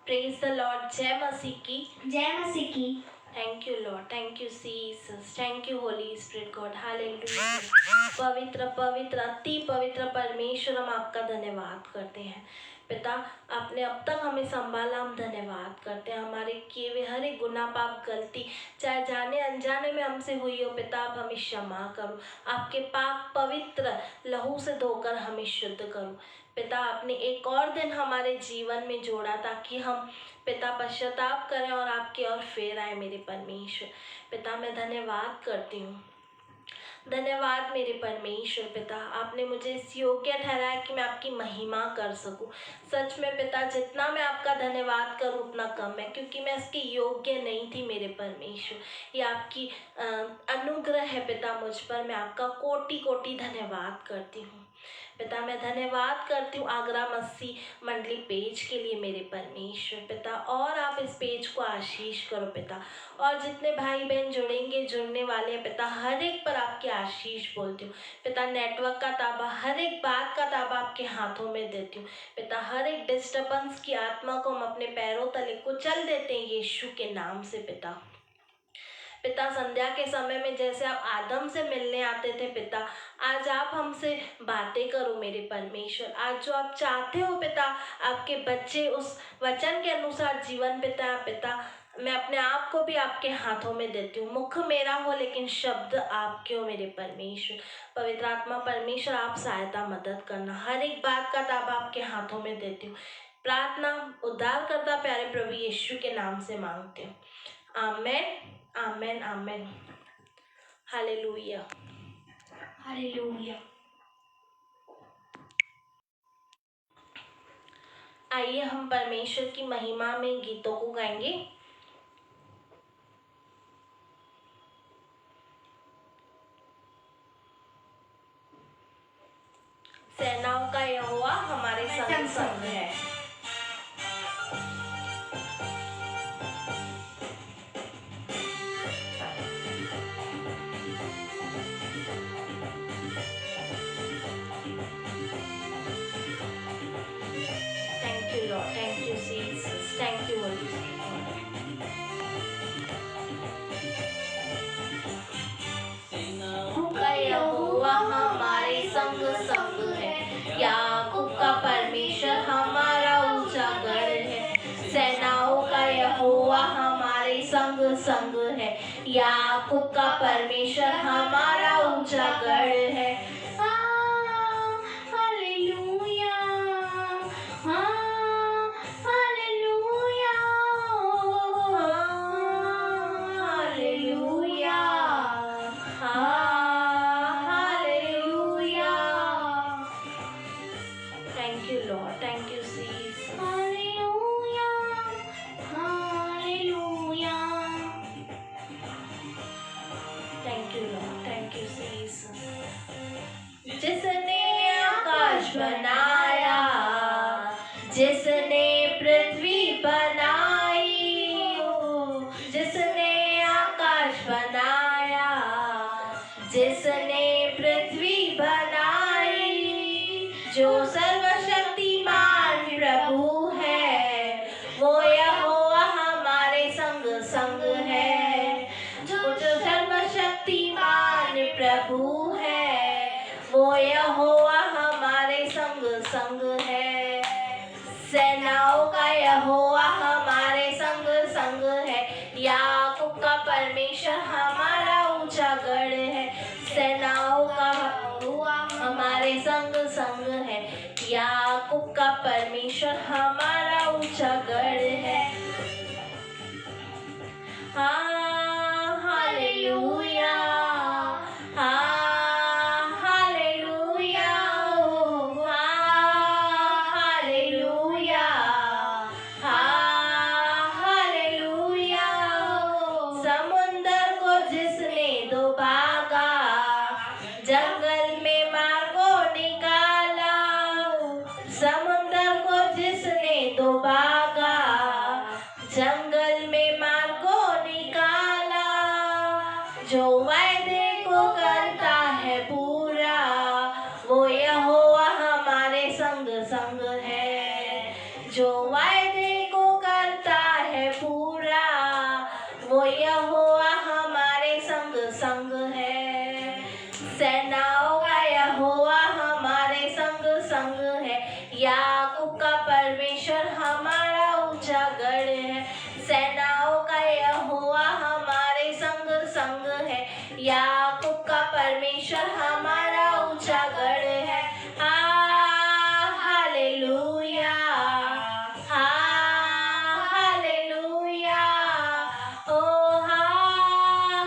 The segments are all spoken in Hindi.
Praise the Lord. जय मसीह की। जय मसीह की। Thank you Lord, thank you Jesus, thank you holy spirit God, hallelujah. पवित्र पवित्र अति पवित्र परमेश्वर, हम आपका धन्यवाद करते हैं पिता। आपने अब तक हमें संभाला, हम धन्यवाद करते हैं। हमारे किए हुए हर एक गुनाह पाप गलती, चाहे जाने अनजाने में हमसे हुई हो पिता, आप हमें क्षमा करो। आपके पाक पवित्र लहू से धोकर हमें शुद्ध करो पिता। आपने एक और दिन हमारे जीवन में जोड़ा ताकि हम पिता पश्चाताप करें और आपकी ओर फेर आए मेरे परमेश्वर पिता। मैं धन्यवाद करती हूँ, धन्यवाद मेरे परमेश्वर पिता। आपने मुझे इस योग्य ठहराया कि मैं आपकी महिमा कर सकूं। सच में पिता, जितना मैं आपका धन्यवाद करूं उतना कम है, क्योंकि मैं इसके योग्य नहीं थी मेरे परमेश्वर। ये आपकी अनुग्रह है पिता मुझ पर। मैं आपका कोटि कोटि धन्यवाद करती हूँ पिता। मैं धन्यवाद करती हूँ आगरा मसीह मंडली पेज के लिए मेरे परमेश्वर पिता। और आप इस पेज को आशीष करो पिता, और जितने भाई बहन जुड़ेंगे, जुड़ने वाले हैं पिता, हर एक पर आपके आशीष बोलती हूँ पिता। नेटवर्क का ताबा, हर एक बात का ताबा आपके हाथों में देती हूँ पिता। हर एक डिस्टर्बेंस की आत्मा को हम अपने पैरों तले कुचल देते हैं यीशु के नाम से पिता। पिता, संध्या के समय में जैसे आप आदम से मिलने आते थे पिता, आज आप हमसे बातें करो मेरे परमेश्वर। आज जो आप चाहते हो पिता, आपके बच्चे उस वचन के अनुसार जीवन बिताएं पिता। मैं अपने आप को भी आपके हाथों में देती हूँ। मुख मेरा हो लेकिन शब्द आपके हो मेरे परमेश्वर। पवित्र आत्मा परमेश्वर, आप सहायता मदद करना। हर एक बात का ताबा आपके हाथों में देती हूँ। प्रार्थना उद्धार करता प्यारे प्रभु यीशु के नाम से मांगते हूँ, आमेन आमेन आमेन। Hallelujah hallelujah. आइए हम परमेश्वर की महिमा में गीतों को गाएंगे। सेनाओं का यहोवा हमारे संग संग है। Thank you Lord, thank you Jesus, thank you holy spirit. सेनाओं का यहोवा हमारे संग संग है, याकूब का परमेश्वर हमारा ऊंचा गढ़ है। सेनाओं का यहोवा हमारे संग संग है, याकूब का परमेश्वर हमारा ऊंचा गढ़ है। Hallelujah, hallelujah, hallelujah, hallelujah. Thank you Lord, thank you Jesus. Hallelujah, hallelujah. Thank you Lord, thank you Jesus. जिसने आकाश बनाया, जिसने पृथ्वी बनाई, जिसने आकाश बनाया, जिसने पृथ्वी बनाई, जो सर्वशक्तिमान प्रभु है, वो यहोवा हमारे संग संग है। जो सर्वशक्तिमान प्रभु है, वो यहोवा हमारे संग संग है। सेनाओं का यहोवा हमारे संग संग है, याकूब का परमेश्वर हमारा ऊंचा गढ़ है। सेनाओं का यहोवा हमारे संग संग है, याकूब का परमेश्वर हमारा ऊंचा गढ़ है। हाँ हालेलुया, हाँ हालेलुया, हाँ हालेलुया, हाँ हालेलुया। समुंदर को जिसने डुबागा, जंगल में मार्गो निकाला। समुंदर को जिसने डुबागा, जंगल में मार्गो निकाला। जो वायदे को करता है पूरा, वो यहोवा हमारे संग संग है। सेनाओं का यहोवा हमारे संग संग है। याकूब का परमेश्वर हमारा ऊंचा गढ़ है। सेनाओं का यहोवा हमारे संग संग है। याकूब का परमेश्वर हमारा ऊंचा गढ़ है। हालेलुया, हालेलुया, ओ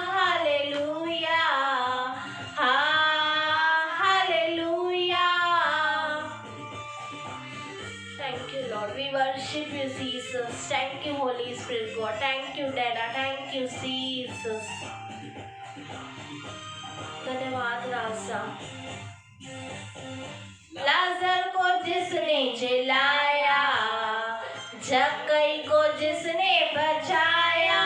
hallelujah, hallelujah. Thank you, Lord. We worship you, Jesus. Thank you, Holy Spirit God. Thank you, Dada. Thank you, Jesus. धन्यवाद राजा। लाजर को जिसने जिलाया, जक्कई को जिसने बचाया,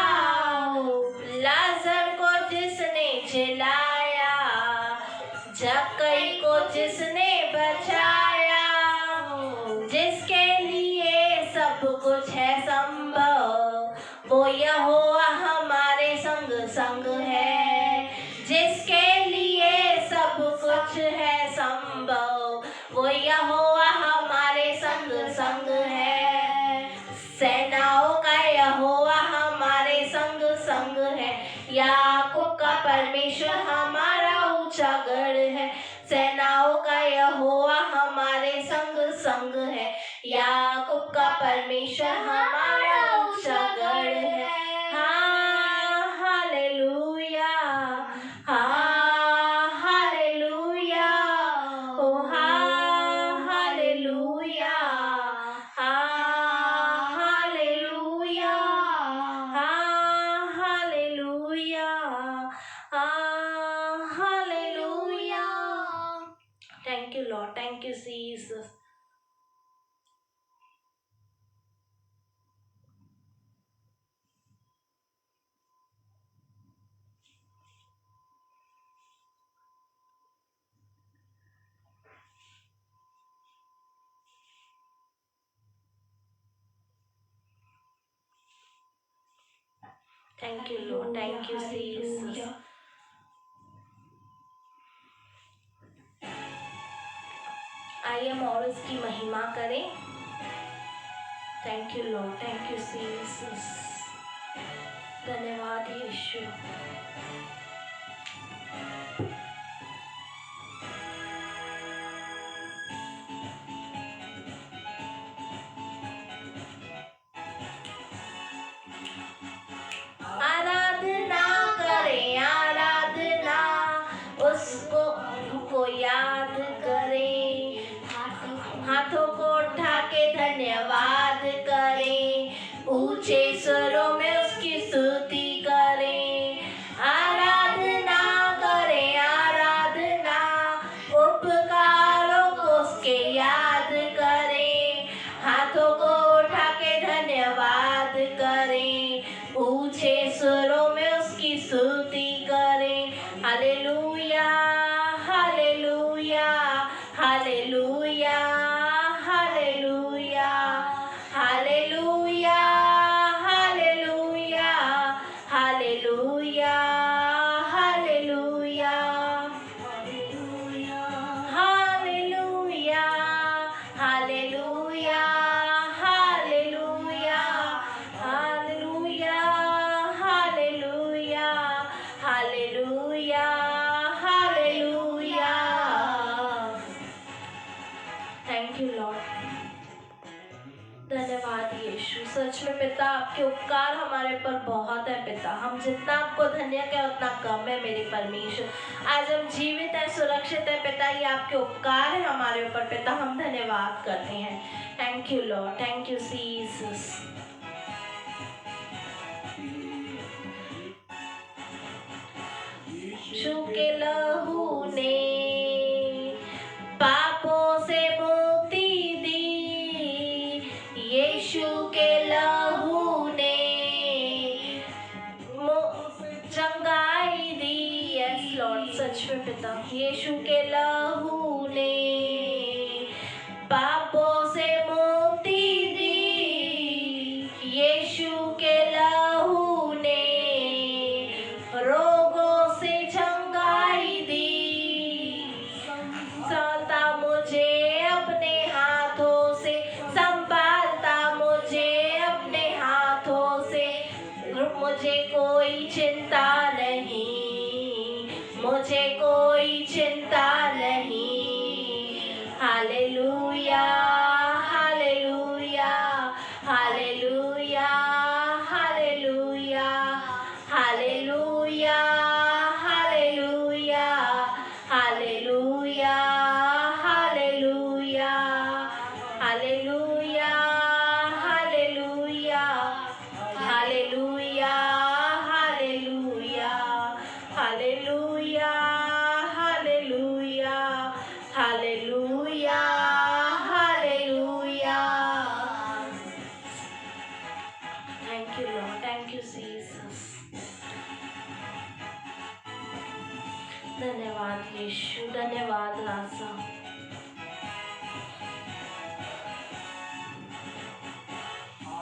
लाजर को जिसने जिलाया, जक्कई को जिसने बचाया, जिसके लिए सब कुछ है संभव, वो यहोवा हमारे संग संग है। जिसके लिए सब कुछ है संभव, वो यहोवा हमारे संग संग है। सेनाओं का यहोवा हमारे संग संग है। याकूब का परमेश्वर हमारा ऊंचा गढ़ है। सेनाओं का यहोवा हमारे संग संग है। याकूब का परमेश्वर हमारा ऊंचा गढ़ है। हालेलुया, हालेलुया, ओ hallelujah, hallelujah, hallelujah, hallelujah. Thank you, Lord. Thank you, Jesus. Thank you, Lord. Thank you, Jesus. आइए हम और उसकी महिमा करें। Thank you, Lord. Thank you, Jesus. धन्यवाद यीशु। आराधना करें, आराधना, उसको याद करें। हाथों को उठा के धन्यवाद करें। ऊंचे स्वरों में उसकी स्तुति करें। आराधना करें, आराधना, उपकारों को उसके याद करें। हाथों को उठा के धन्यवाद करें। ऊंचे स्वरों में उसकी स्तुति करें। Hallelujah, hallelujah, hallelujah, hallelujah, hallelujah, hallelujah, hallelujah, hallelujah, hallelujah, hallelujah, hallelujah, hallelujah, hallelujah, hallelujah, hallelujah. Thank you Lord. धन्यवाद यीशु। सच में पिता, आपके उपकार हमारे पर बहुत है पिता। हम जितना आपको धन्य कहें उतना कम है मेरे परमेश्वर। आज हम जीवित है, सुरक्षित है पिता, ये आपके उपकार है हमारे ऊपर पिता। हम धन्यवाद करते हैं। Thank you Lord. Thank you Jesus. Yeshu के लहू ने पापों से मुक्ति दी। यीशु के लहू ने चंगाई दी। यस लॉर्ड, सच में पिता, यीशु के लहू ने पापों से मुक्ति दी। कोई चिंता नहीं, मुझे कोई चिंता नहीं। Hallelujah hallelujah hallelujah hallelujah hallelujah hallelujah hallelujah hallelujah hallelujah hallelujah hallelujah hallelujah hallelujah hallelujah hallelujah hallelujah. Thank you Lord, thank you Jesus. धन्यवाद यीशु, धन्यवाद राजा।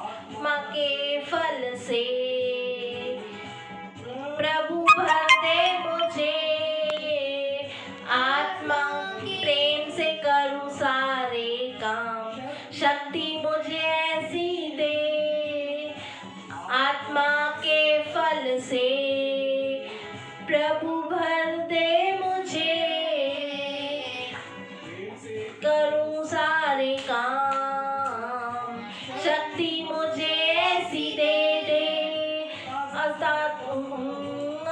आत्मा के फल से प्रभु भर दे मुझे, आत्मा प्रेम से करूं सारे काम, शक्ति मुझे ऐसी दे। आत्मा के फल से प्रभु भर दे मुझे, करूं सारे काम, शक्ति मुझे ऐसी दे दे।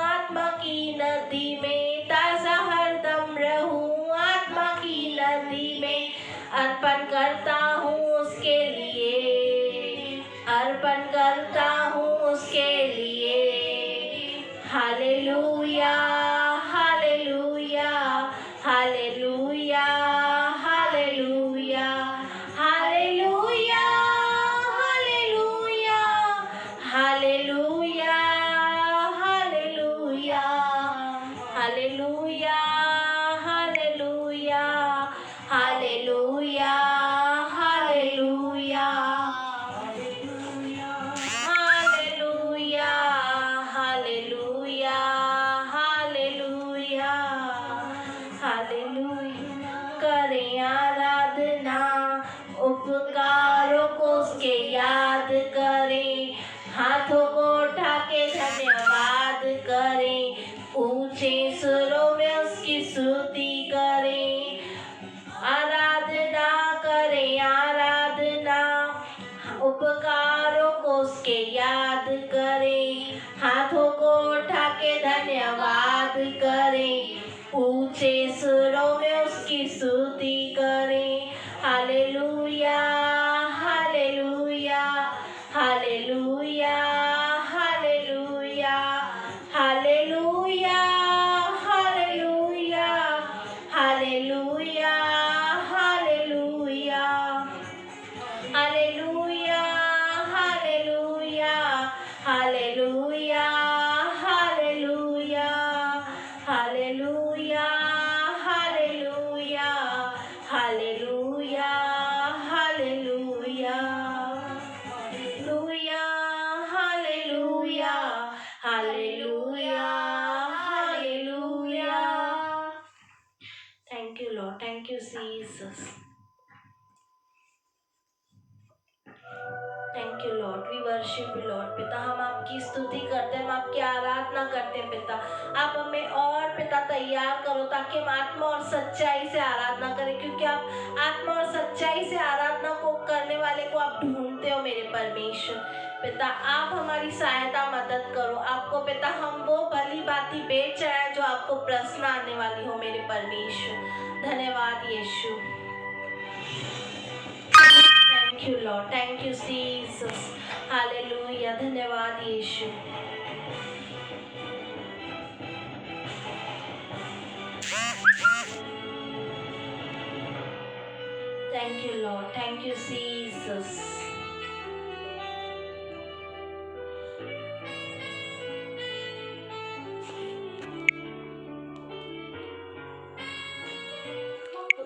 आत्मा की नदी में ताजा हरदम रहूं, आत्मा की नदी में अर्पण करता हूँ उसके लिए, अर्पण करता हूँ उसके लिए। Hallelujah hallelujah hallelujah hallelujah hallelujah hallelujah hallelujah hallelujah hallelujah hallelujah hallelujah hallelujah hallelujah hallelujah hallelujah hallelujah. करें आराधना, उपकारों को उसके याद करें, हाथों को उठा के धन्यवाद करें, ऊंचे सुरों में उसकी स्तुति करें। आराधना करें आराधना, उपकारों को उसके याद करें, हाथों को उठा के धन्यवाद करें, ऊंचे सुरों में उसकी स्तुति करें। Hallelujah hallelujah hallelujah hallelujah hallelujah hallelujah hallelujah hallelujah hallelujah hallelujah hallelujah hallelujah hallelujah hallelujah hallelujah hallelujah hallelujah hallelujah hallelujah. Thank you Lord, thank you Jesus, thank you lord, we worship you lord. पिता हम आपकी स्तुति करते हैं, हम आपकी आराधना करते हैं। पिता आप हमें और पिता तैयार करो ताकि हम आत्मा और सच्चाई से आराधना करें, क्योंकि आप आत्मा और सच्चाई से आराधना को करने वाले को आप ढूंढते हो मेरे परमेश्वर। पिता आप हमारी सहायता मदद करो। आपको पिता हम वो भली बाती बेच चढ़ाएं जो आपको प्रश्न आने वाली हो मेरे परमेश्वर। धन्यवाद Yeshu, thank you Lord, thank you Jesus, hallelujah. धन्यवाद Yeshu. Thank you Lord, thank you Jesus.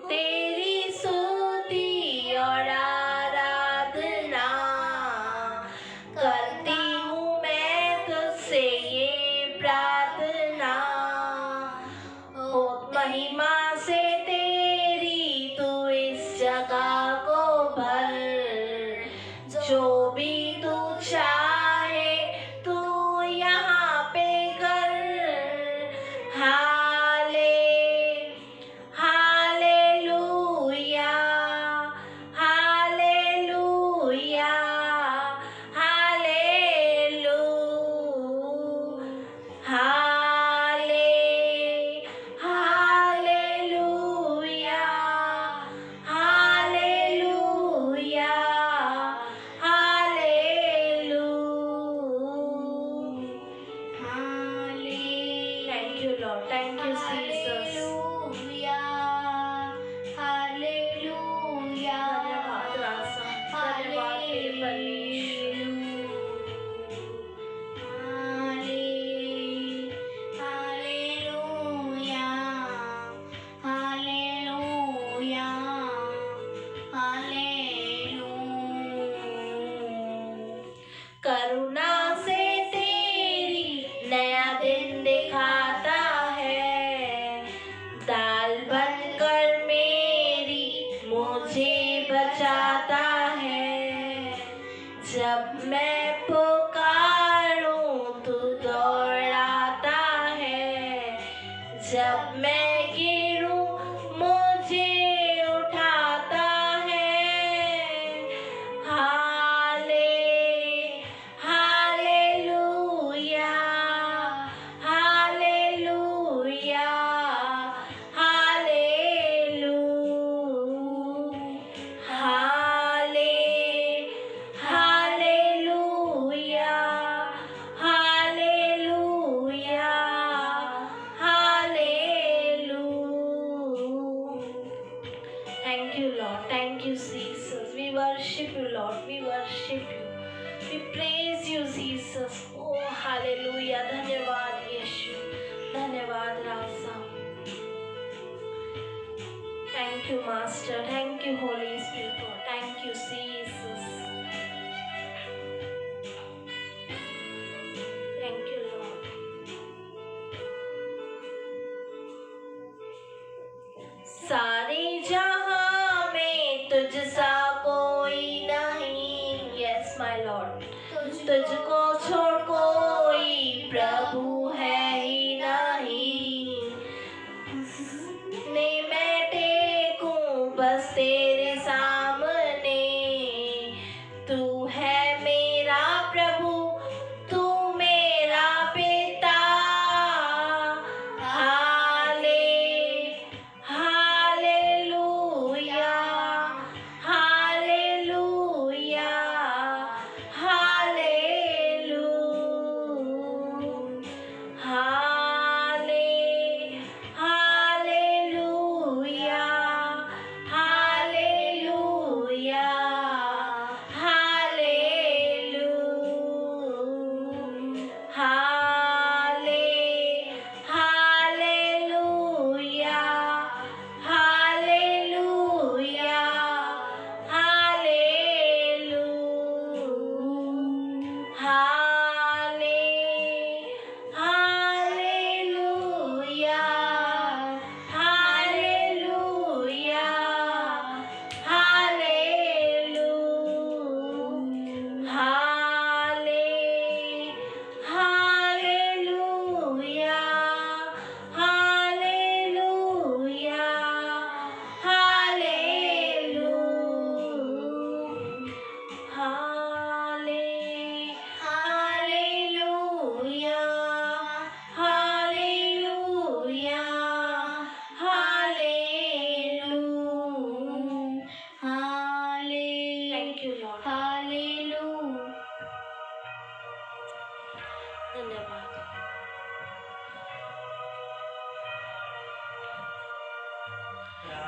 तेरी स्तुति और आराधना करती हूँ मैं तुझसे ये प्रार्थना, हो महिमा से तेरी तू इस जगह को भर, करुणा से तेरी नया दिन दिखाता है, दाल बनकर मेरी मुझे बचाता है। जब मैं पुकारूं तू दौड़ाता है, जब मैं गिरूं मुझे उठाता है। Thank you, Lord. Thank you, Jesus. We worship you, Lord. We worship you. We praise you, Jesus. Oh, hallelujah. धन्यवाद यीशु. धन्यवाद राजा. Thank you, Master. Thank you, Holy Spirit. Thank you, Jesus. Thank you, Lord. सारे जहां में तुझ सा कोई नहीं, यस माय लॉर्ड, तुझको छोड़ कोई प्रभु है ही नहीं। मैं टेकूं बस तेरे सामने, तू है मेरा प्रभु, तू मेरा पिता।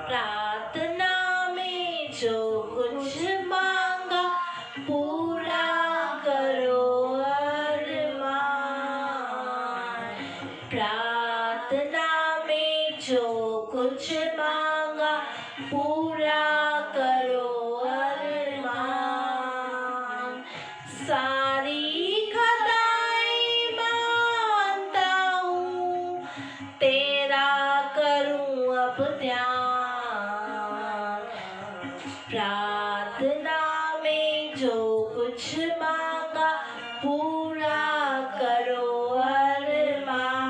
प्रार्थना में जो कुछ मांगा पूरा करो अरमान। प्रार्थना में जो कुछ मांगा पूरा करो अरमान। सारी खताएं मानता हूँ, तेरा करूँ अब ध्यान। प्रार्थना में जो कुछ मांगा पूरा करो अरमान।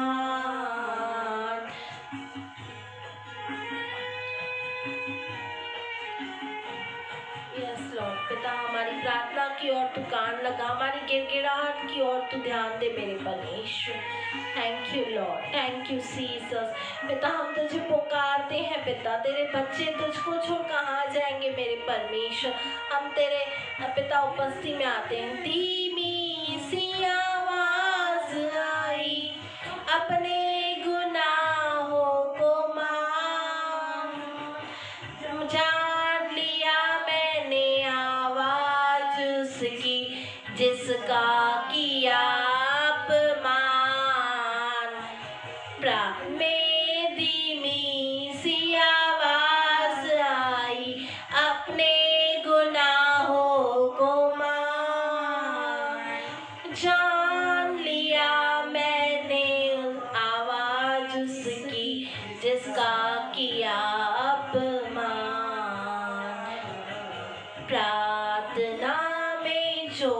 यस लॉर्ड, पिता हमारी प्रार्थना की ओर तू कान लगा, हमारी गिड़गिड़ाहट की ओर तू ध्यान दे मेरे परमेश्वर। Thank you Lord, thank you Jesus. पिता हम तुझे पुकारते हैं पिता, तेरे बच्चे तुझको छोड़ कहाँ जाएंगे मेरे परमेश्वर। हम तेरे पिता उपस्थिति में आते हैं। धीमी सी आवाज आई, अपने गुनाहों को मान, जान लिया मैंने आवाज उसकी, जिसका किया अपमान। में धीमी सी आवाज आई, अपने गुनाहों को मान, जान लिया मैंने आवाज उसकी, जिसका किया अपमान। प्रार्थना में जो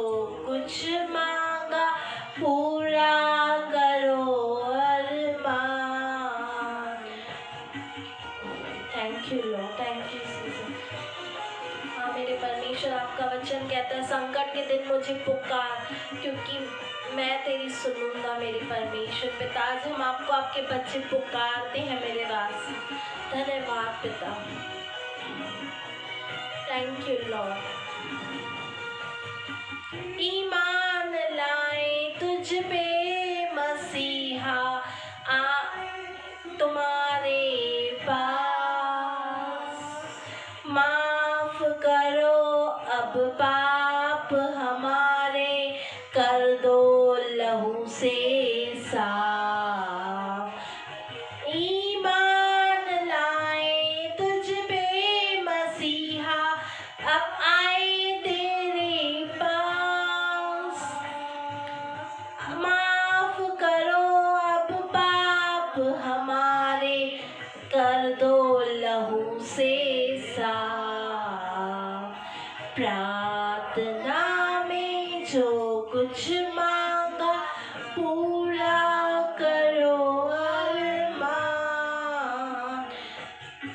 कुछ मांगा पूरा करो अरमान। Thank you Lord, thank you Jesus. हाँ मेरे परमेश्वर, आपका वचन कहता है संकट के दिन मुझे पुकार, क्योंकि मैं तेरी सुनूंगा मेरे परमेश्वर। पिता आज हम आपको आपके बच्चे पुकारते हैं मेरे राज। धन्यवाद पिता, थैंक यू लॉर्ड। ईमान लाए तुझ पे मसीहा, आ तुम्हारे पास, माफ करो अब पाप हमारे, कर दो लहू से साफ। ईमान लाए तुझ पे मसीहा, अब आए तेरे पास, माफ करो अब पाप हमारे, कर दो लहू से साफ। प्रार्थना में जो कुछ मांगा पूरा करो अरमान।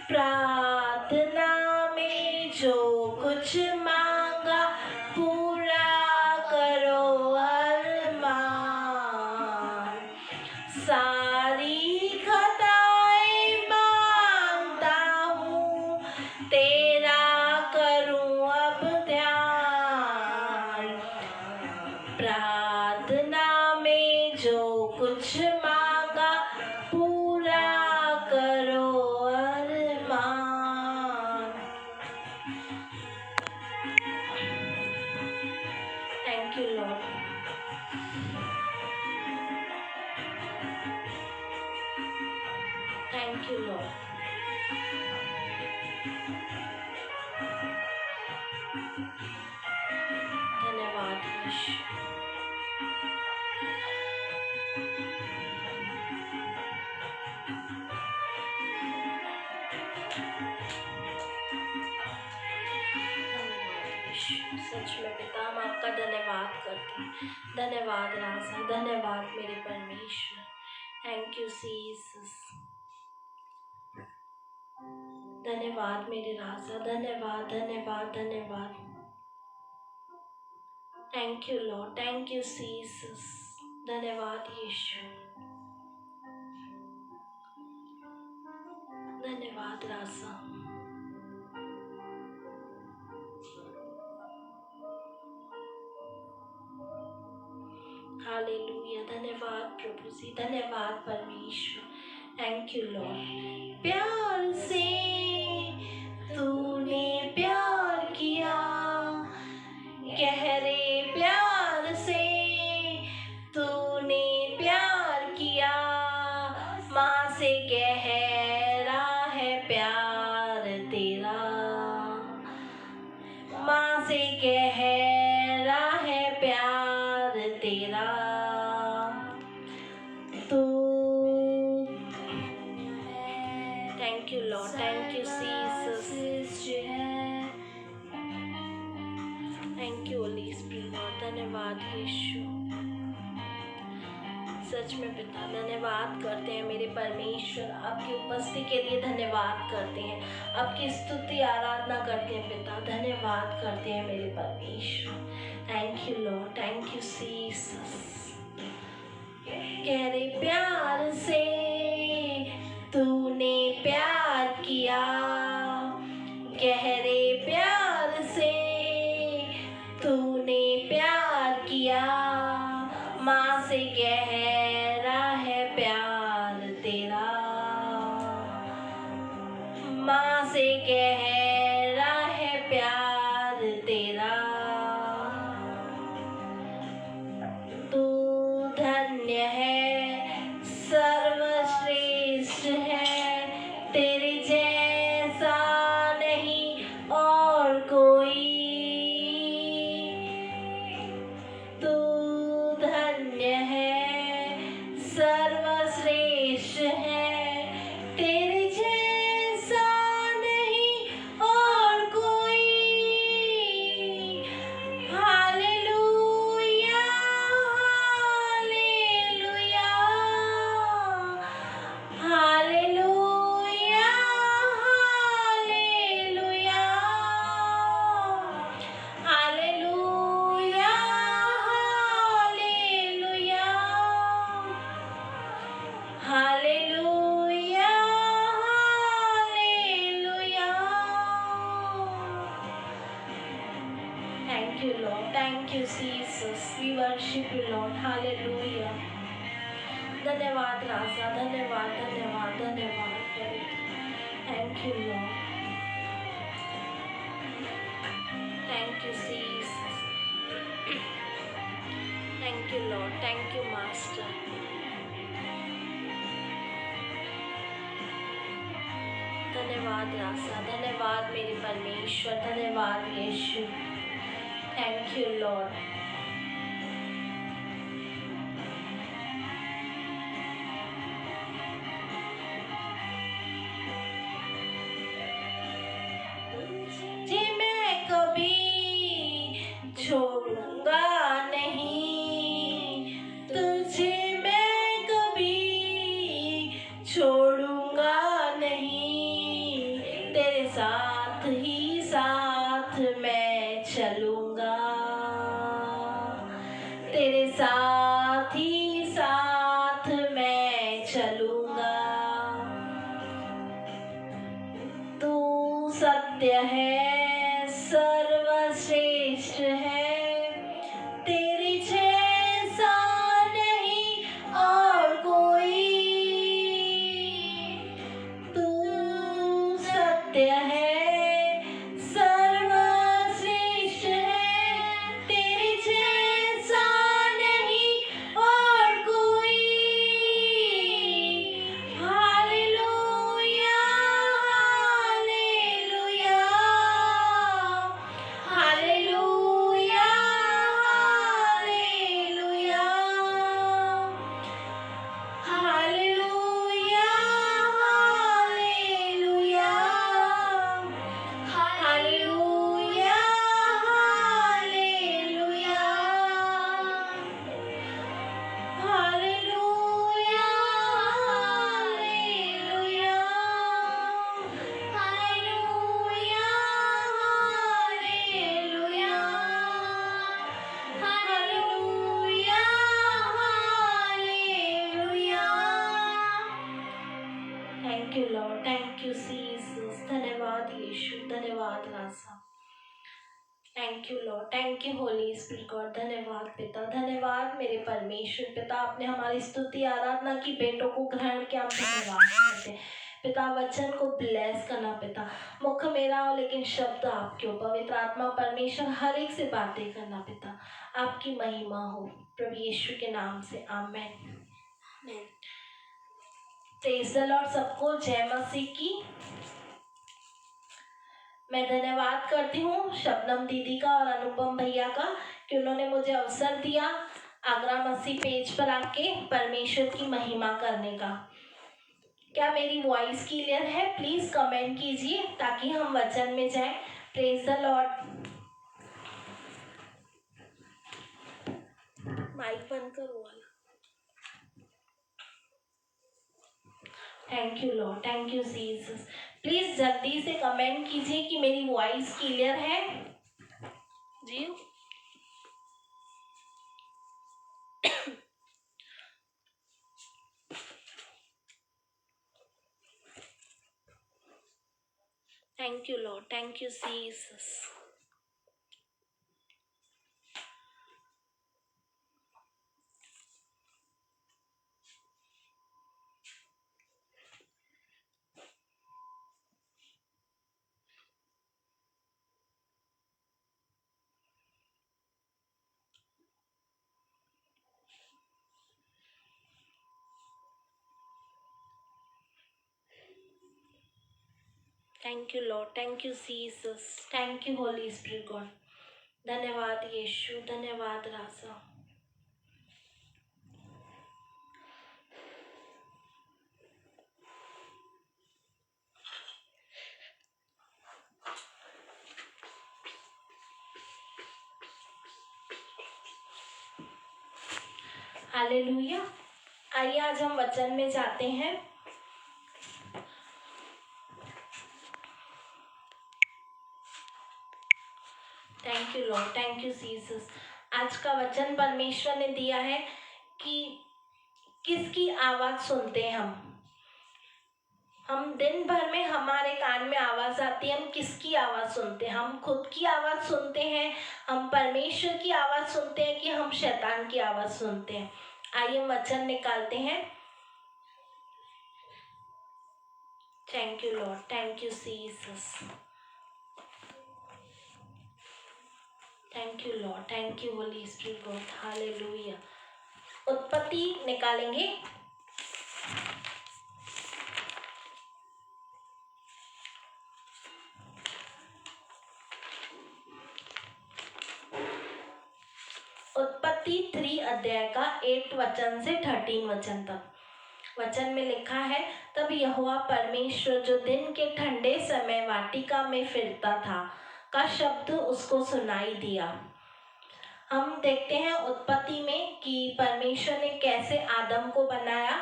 प्रार्थना में जो कुछ मांगा पूरा करो अरमान। सारी खताएं मांगता हूँ, तेरा करूँ अब ध्यान। प्रार्थना में जो कुछ मांगा पूरा करो अरमान। Thank you Lord, thank you Lord. धन्यवाद यीशु। सच में पिता हम आपका धन्यवाद करते हैं। धन्यवाद राजा, धन्यवाद मेरे परमेश्वर। Thank you Jesus. धन्यवाद मेरे राजा, धन्यवाद धन्यवाद धन्यवाद। Thank you Lord, thank you Jesus. धन्यवाद यीशु, धन्यवाद राजा। हालेलुया, धन्यवाद प्रभु जी, धन्यवाद परमेश्वर। Thank you Lord. प्यार से तूने प्यार किया, गहरे प्यार से तूने प्यार किया, माँ से गहरा है प्यार तेरा, माँ से गहरा है प्यार तेरा। तू thank you Lord, thank you Jesus, thank you holy spirit Lord. धन्यवाद यीशु। सच में पिता धन्यवाद करते हैं मेरे परमेश्वर, आपकी उपस्थिति के लिए धन्यवाद करते हैं, आपकी स्तुति आराधना करते हैं पिता, धन्यवाद करते हैं मेरे परमेश्वर। Thank you Lord, thank you Jesus. गहरे प्यार से तूने प्यार किया, गहरे प्यार से तूने प्यार किया, माँ से गहरा है प्यार तेरा, माँ से गहरा है प्यार तेरा। तू धन्य है, सर्वश्रेष्ठ है, तेरे जैसा नहीं और कोई। तू धन्य है, सर्वश्रेष्ठ है, तेरे जैसा नहीं और कोई। Hallelujah, hallelujah, hallelujah, hallelujah, hallelujah, hallelujah, hallelujah, hallelujah. Thank you, Lord. Thank you, Jesus. We worship you, Lord. Hallelujah. धन्यवाद राजा, धन्यवाद, धन्यवाद, धन्यवाद पवित्र। Thank you, Lord. Thank you, Jesus. Thank you, Lord. Thank you, Master. धन्यवाद राजा, धन्यवाद मेरे परमेश्वर, धन्यवाद यीशु। Thank you Lord. तुझे मैं कभी छोड़ूंगा नहीं, तुझे मैं कभी छोड़ूंगा नहीं, तेरे साथ ही साथ मैं चलूंगा, तेरे साथ ही साथ मैं चलूंगा। तू सत्य है, सर्वश्रेष्ठ है, तेरे जैसा नहीं और कोई। तू सत्य है, सर्वश्रेष्ठ है, तेरे जैसा नहीं और कोई। Hallelujah, hallelujah, hallelujah, hallelujah, hallelujah, hallelujah, hallelujah, hallelujah, hallelujah, hallelujah, hallelujah, hallelujah. Thank you Lord, thank you Jesus. धन्यवाद यीशु, धन्यवाद राजा। Thank you Lord, thank you holy spirit God. धन्यवाद पिता, धन्यवाद मेरे परमेश्वर। पिता आपने हमारी स्तुति आराधना की, बेटों को ग्रहण किया, हम धन्यवाद करते हैं पिता। वचन को ब्लेस करना पिता, मुख मेरा हो लेकिन शब्द आपके हो। पवित्र आत्मा परमेश्वर हर एक से बातें करना पिता, आपकी महिमा हो प्रभु यीशु के नाम से, आमेन। प्रेज द लॉर्ड सबको, जय मसीह की। मैं धन्यवाद करती हूँ शबनम दीदी का और अनुपम भैया का कि उन्होंने मुझे अवसर दिया आगरा मसीह पेज पर आके परमेश्वर की महिमा करने का। क्या मेरी वॉइस क्लियर है? प्लीज कमेंट कीजिए ताकि हम वचन में जाएं। Praise the Lord. माइक बंद करो वाला। Thank you Lord, thank you Jesus. Please जल्दी से कमेंट कीजिए कि मेरी वॉइस क्लियर है जी। Thank you Lord, thank you Jesus. Thank you Lord, thank you Jesus, thank you holy spirit God. धन्यवाद यीशु, धन्यवाद राजा। हालेलुया। आइए आज हम वचन में जाते हैं। Thank you Lord, thank you Jesus. आज का वचन परमेश्वर ने दिया है कि किसकी आवाज सुनते हैं हम दिन भर में हमारे कान में आवाज आती है, हम किसकी आवाज सुनते हैं? हम खुद की आवाज सुनते हैं, हम परमेश्वर की आवाज सुनते हैं कि हम शैतान की आवाज सुनते हैं? आइए हम वचन निकालते हैं। Thank you Lord, thank you Jesus, thank you Lord, thank you holy spirit God. Hallelujah. उत्पत्ति निकालेंगे। उत्पत्ति 3 अध्याय का 8 वचन से 13 वचन तक। वचन में लिखा है, तब यहोवा परमेश्वर जो दिन के ठंडे समय वाटिका में फिरता था का शब्द उसको सुनाई दिया। हम देखते हैं उत्पत्ति में कि परमेश्वर ने कैसे आदम को बनाया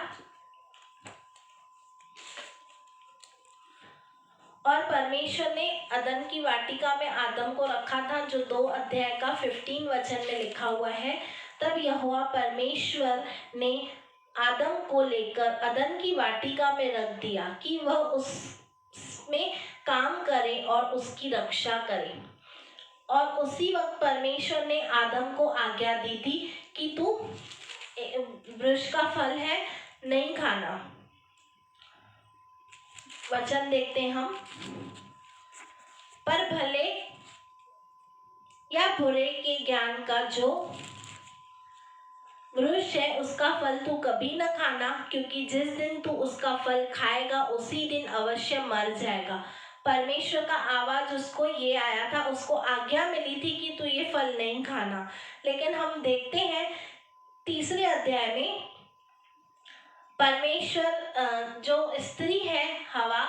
और परमेश्वर ने अदन की वाटिका में आदम को रखा था, जो 2 अध्याय का 15 वचन में लिखा हुआ है। तब यहोवा परमेश्वर ने आदम को लेकर अदन की वाटिका में रख दिया कि वह उसमें काम करे और उसकी रक्षा करे। और उसी वक्त परमेश्वर ने आदम को आज्ञा दी थी कि तू वृक्ष का फल है नहीं खाना। वचन देखते हैं हम। पर भले या बुरे के ज्ञान का जो वृक्ष है उसका फल तू कभी न खाना, क्योंकि जिस दिन तू उसका फल खाएगा उसी दिन अवश्य मर जाएगा। परमेश्वर का आवाज उसको ये आया था, उसको आज्ञा मिली थी कि तू ये फल नहीं खाना। लेकिन हम देखते हैं 3 अध्याय में परमेश्वर जो स्त्री है हवा,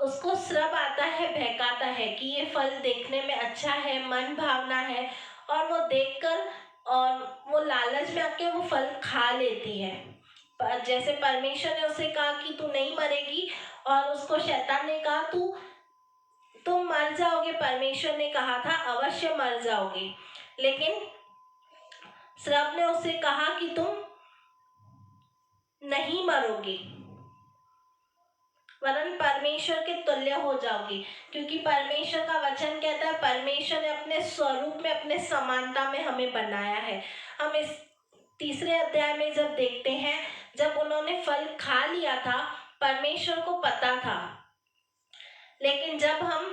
उसको श्राप आता है, बहकाता है कि ये फल देखने में अच्छा है, मन भावना है, और वो देखकर और वो लालच में आके वो फल खा लेती है। जैसे परमेश्वर ने उसे कहा कि तू नहीं मरेगी, और उसको शैतान ने कहा तुम मर जाओगे। परमेश्वर ने कहा था अवश्य मर जाओगे, लेकिन श्राप ने उसे कहा कि तुम नहीं मरोगे, वरन परमेश्वर के तुल्य हो जाओगे। क्योंकि परमेश्वर का वचन कहता है परमेश्वर ने अपने स्वरूप में, अपने समानता में हमें बनाया है। हम इस 3 अध्याय में जब देखते हैं, जब उन्होंने फल खा लिया था, परमेश्वर को पता था। लेकिन जब हम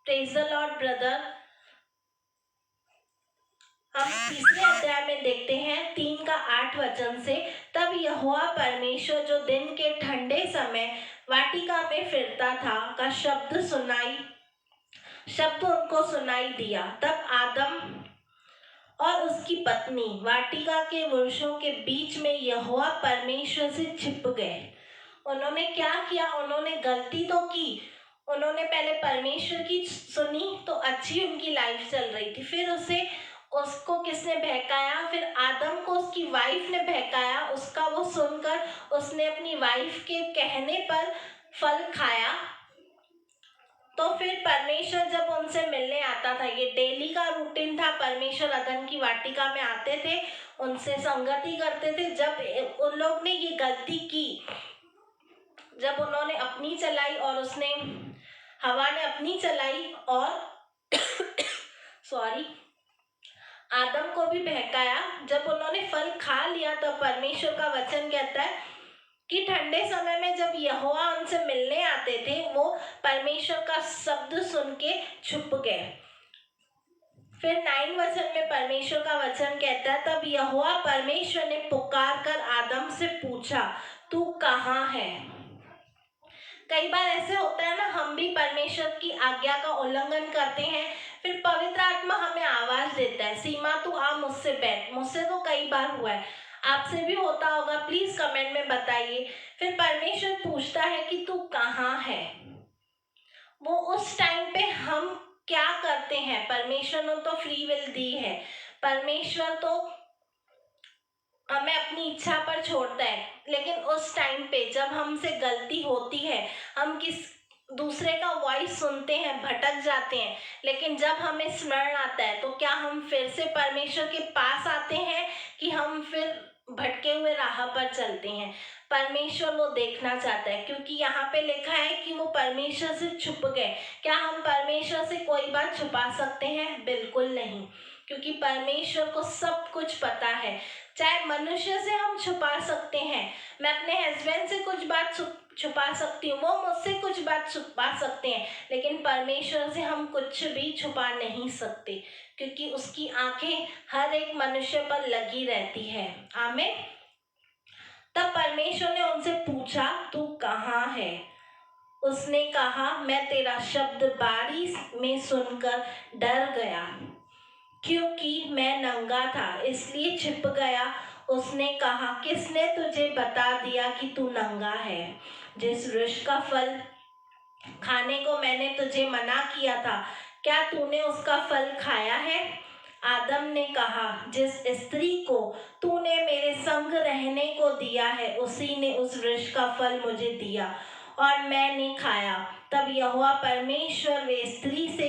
प्रेज़ द लॉर्ड ब्रदर, हम 3 अध्याय में देखते हैं 3 का 8 वचन से, तब यहोवा परमेश्वर जो दिन के ठंडे समय वाटिका में फिरता था का शब्द उनको सुनाई दिया। तब आदम और उसकी पत्नी वाटिका के वृक्षों के बीच में यहोवा परमेश्वर से छिप गए। उन्होंने क्या किया? उन्होंने गलती तो की, उन्होंने पहले परमेश्वर की सुनी तो अच्छी उनकी लाइफ चल रही थी, फिर उसको किसने बहकाया, फिर आदम को उसकी वाइफ ने बहकाया, उसका वो सुनकर उसने अपनी वाइफ के कहने पर फल खाया। तो फिर परमेश्वर जब उनसे मिलने आता था, ये डेली का रूटीन था, परमेश्वर अदन की वाटिका में आते थे, उनसे संगति करते थे। जब उन लोग ने ये गलती की, जब उन्होंने अपनी चलाई और उसने हवा ने अपनी चलाई और सॉरी आदम को भी बहकाया, जब उन्होंने फल खा लिया, तब परमेश्वर का वचन कहता है कि ठंडे समय में जब यहोवा उनसे मिलने आते थे, वो परमेश्वर का शब्द सुन के छुप गए। फिर 9 वचन में परमेश्वर का वचन कहता है, तब यहोवा परमेश्वर ने पुकार कर आदम से पूछा, तू कहाँ है। कई बार ऐसे होता है ना, हम भी परमेश्वर की आज्ञा का उल्लंघन करते हैं, फिर पवित्र आत्मा हमें आवाज देता है, सीमा तू आ मुझसे बैठ। मुझसे तो कई बार हुआ है, आपसे भी होता होगा, प्लीज कमेंट में बताइए। फिर परमेश्वर पूछता है कि तू कहाँ है। वो उस टाइम पे हम क्या करते हैं, परमेश्वर ने तो फ्री विल दी है, परमेश्वर तो हमें अपनी इच्छा पर छोड़ता है, लेकिन उस टाइम पे जब हमसे गलती होती है, हम किस दूसरे का वॉइस सुनते हैं, भटक जाते हैं, लेकिन जब हमें स्मरण आता है, तो क्या हम फिर से परमेश्वर के पास आते हैं कि हम फिर भटके हुए राह पर चलते हैं। परमेश्वर वो देखना चाहता है, क्योंकि यहाँ पे लिखा है कि वो परमेश्वर से छुप गए। क्या हम परमेश्वर से कोई बात छुपा सकते हैं? बिल्कुल नहीं, क्योंकि परमेश्वर को सब कुछ पता है। चाहे मनुष्य से हम छुपा सकते हैं, मैं अपने हस्बैंड से कुछ बात छुपा सकती हूँ, वो मुझसे कुछ बात छुपा सकते हैं, लेकिन परमेश्वर से हम कुछ भी छुपा नहीं सकते, क्योंकि उसकी आंखें हर एक मनुष्य पर लगी रहती है। आमीन। तब परमेश्वर ने उनसे पूछा, तू कहाँ है। उसने कहा, मैं तेरा शब्द बारिश में सुनकर डर गया, क्योंकि मैं नंगा था इसलिए छिप गया। उसने कहा, किसने तुझे बता दिया कि तू नंगा है। जिस वृक्ष का फल खाने को मैंने तुझे मना किया था, क्या तूने उसका फल खाया है। आदम ने कहा, जिस स्त्री को तूने मेरे संग रहने को दिया है, उसी ने उस वृक्ष का फल मुझे दिया और मैंने खाया। तब यहोवा परमेश्वर वे स्त्री से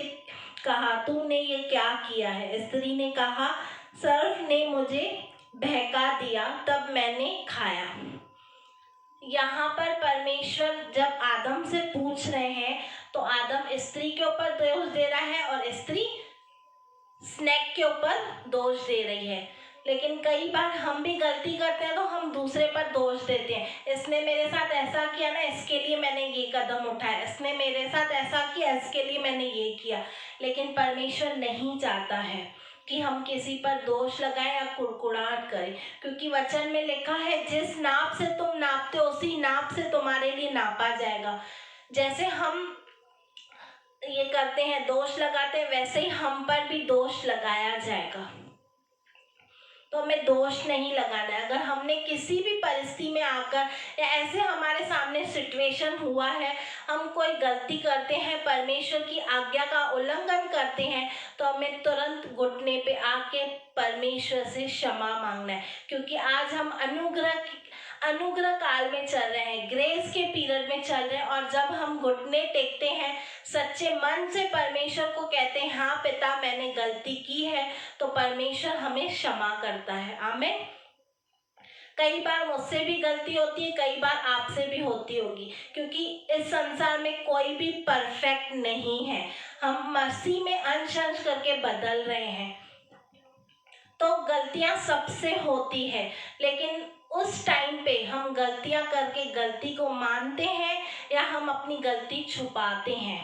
कहा, तूने ये क्या किया है। स्त्री ने कहा, सर्प ने मुझे बहका दिया, तब मैंने खाया। यहाँ पर परमेश्वर जब आदम से पूछ रहे हैं, तो आदम स्त्री के ऊपर दोष दे रहा है और स्त्री स्नेक के ऊपर दोष दे रही है। लेकिन कई बार हम भी गलती करते हैं, तो हम दूसरे पर दोष देते हैं। इसने मेरे साथ ऐसा किया ना, इसके लिए मैंने ये कदम उठाया, इसने मेरे साथ ऐसा किया, इसके लिए मैंने ये किया। लेकिन परमेश्वर नहीं चाहता है कि हम किसी पर दोष लगाएं या कुड़कुड़ाहट करें, क्योंकि वचन में लिखा है, जिस नाप से तुम नापते हो, उसी नाप से तुम्हारे लिए नापा जाएगा। जैसे हम ये करते हैं, दोष लगाते हैं, वैसे ही हम पर भी दोष लगाया जाएगा। तो हमें दोष नहीं लगाना है। अगर हमने किसी भी परिस्थिति में आकर या ऐसे हमारे सामने सिचुएशन हुआ है, हम कोई गलती करते हैं, परमेश्वर की आज्ञा का उल्लंघन करते हैं, तो हमें तुरंत घुटने पे आके परमेश्वर से क्षमा मांगना है, क्योंकि आज हम अनुग्रह काल में चल रहे हैं, ग्रेस के पीरियड में चल रहे हैं। और जब हम घुटने टेकते हैं, सच्चे मन से परमेश्वर को कहते हैं, हाँ पिता मैंने गलती की है, तो परमेश्वर हमें क्षमा करता है। आमीन। कई बार मुझसे भी गलती होती है, कई बार आपसे भी होती होगी, क्योंकि इस संसार में कोई भी परफेक्ट नहीं है। हम मसीह में अंश अंश करके बदल रहे हैं, तो गलतियां सबसे होती है, लेकिन उस टाइम पे हम गलतियां करके गलती को मानते हैं या हम अपनी गलती छुपाते हैं।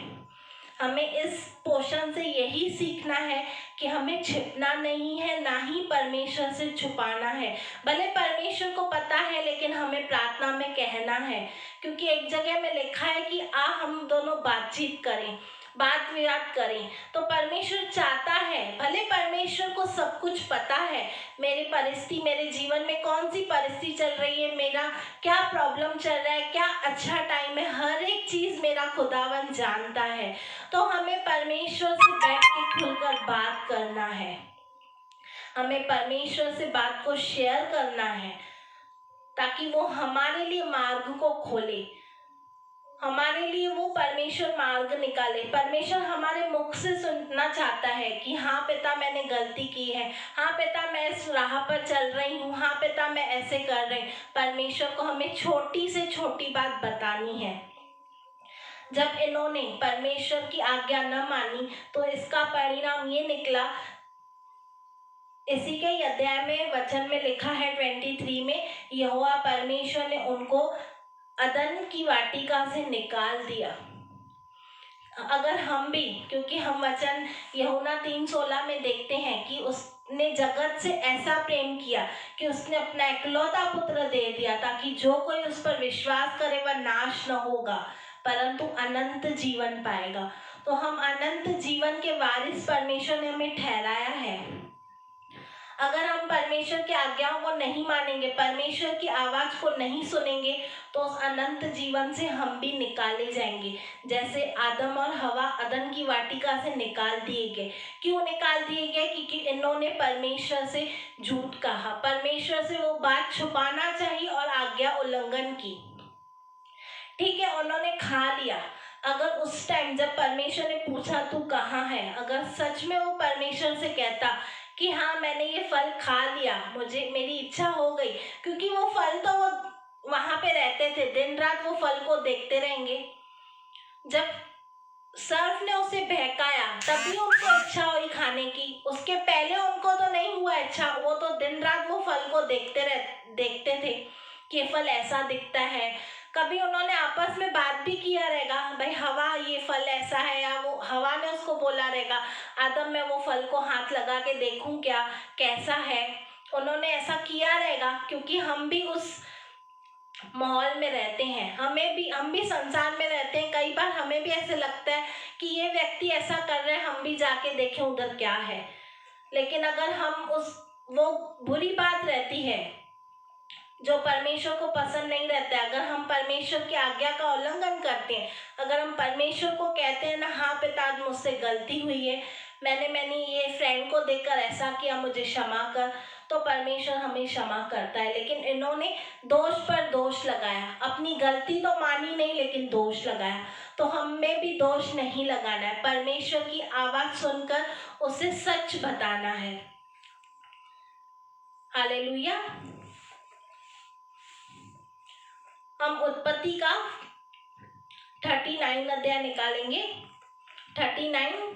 हमें इस पोर्शन से यही सीखना है कि हमें छिपना नहीं है, ना ही परमेश्वर से छुपाना है। भले परमेश्वर को पता है, लेकिन हमें प्रार्थना में कहना है, क्योंकि एक जगह में लिखा है कि हम दोनों बातचीत करें, बात विवाद करें। तो परमेश्वर चाहता है, भले परमेश्वर को सब कुछ पता है, मेरी परिस्थिति, मेरे जीवन में कौन सी परिस्थिति चल रही है, मेरा क्या प्रॉब्लम चल रहा है, क्या अच्छा टाइम है, हर एक चीज मेरा खुदावन जानता है। तो हमें परमेश्वर से बैठ के खुलकर बात करना है। हमें परमेश्वर से बात को शेयर करना है ताकि वो हमारे लिए मार्ग को खोले, हमारे लिए वो परमेश्वर मार्ग निकाले। परमेश्वर हमारे मुख से सुनना चाहता है कि हाँ पिता मैंने गलती की है, हाँ पिता मैं इस राह पर चल रही हूँ, हाँ पिता मैं ऐसे कर रही हूँ। परमेश्वर को हमें छोटी से छोटी बात बतानी है। जब इन्होंने परमेश्वर की आज्ञा न मानी तो इसका परिणाम ये निकला, इसी के अध्याय में वचन में लिखा है 23 में, यहोवा परमेश्वर ने उनको अदन की वाटिका से निकाल दिया। अगर हम भी, क्योंकि हम वचन यूहन्ना 3:16 में देखते हैं कि उसने जगत से ऐसा प्रेम किया कि उसने अपना इकलौता पुत्र दे दिया ताकि जो कोई उस पर विश्वास करे वह नाश न होगा परंतु अनंत जीवन पाएगा। तो हम अनंत जीवन के वारिस परमेश्वर ने हमें ठहराया है। अगर हम परमेश्वर की आज्ञाओं को नहीं मानेंगे, परमेश्वर की आवाज को नहीं सुनेंगे तो उस अनंत जीवन से हम भी निकाले जाएंगे। जैसे आदम और हवा अदन की वाटिका से निकाल दिए गए। क्यों निकाल दिए गए? क्योंकि इन्होंने परमेश्वर से झूठ कहा, परमेश्वर से वो बात छुपाना चाहिए और आज्ञा उल्लंघन की। ठीक है, उन्होंने खा लिया। अगर उस टाइम जब परमेश्वर ने पूछा तू कहाँ है, अगर सच में वो परमेश्वर से कहता कि हाँ मैंने ये फल खा लिया, मुझे मेरी इच्छा हो गई, क्योंकि वो फल तो वो वहां पे रहते थे, दिन रात वो फल को देखते रहेंगे। जब सर्फ ने उसे बहकाया तभी उनको इच्छा हुई खाने की, उसके पहले उनको तो नहीं हुआ इच्छा। वो तो दिन रात वो फल को देखते थे कि फल ऐसा दिखता है। कभी उन्होंने आपस में बात भी किया रहेगा, भाई हवा ये फल ऐसा है, या वो हवा ने उसको बोला रहेगा आदम मैं वो फल को हाथ लगा के देखूं क्या कैसा है। उन्होंने ऐसा किया रहेगा क्योंकि हम भी उस माहौल में रहते हैं, हम भी संसार में रहते हैं। कई बार हमें भी ऐसे लगता है कि ये व्यक्ति ऐसा कर रहे हैं, हम भी जाके देखें उधर क्या है। लेकिन अगर हम वो बुरी बात रहती है जो परमेश्वर को पसंद नहीं रहता है, अगर हम परमेश्वर की आज्ञा का उल्लंघन करते हैं, अगर हम परमेश्वर को कहते हैं ना हाँ पिता आज मुझसे गलती हुई है, मैंने ये फ्रेंड को देखकर ऐसा किया, मुझे क्षमा कर, तो परमेश्वर हमें क्षमा करता है। लेकिन इन्होंने दोष पर दोष लगाया, अपनी गलती तो मानी नहीं लेकिन दोष लगाया। तो हमें भी दोष नहीं लगाना है, परमेश्वर की आवाज सुनकर उसे सच बताना है। हालेलुया। हम उत्पत्ति का 39 अध्याय निकालेंगे। 39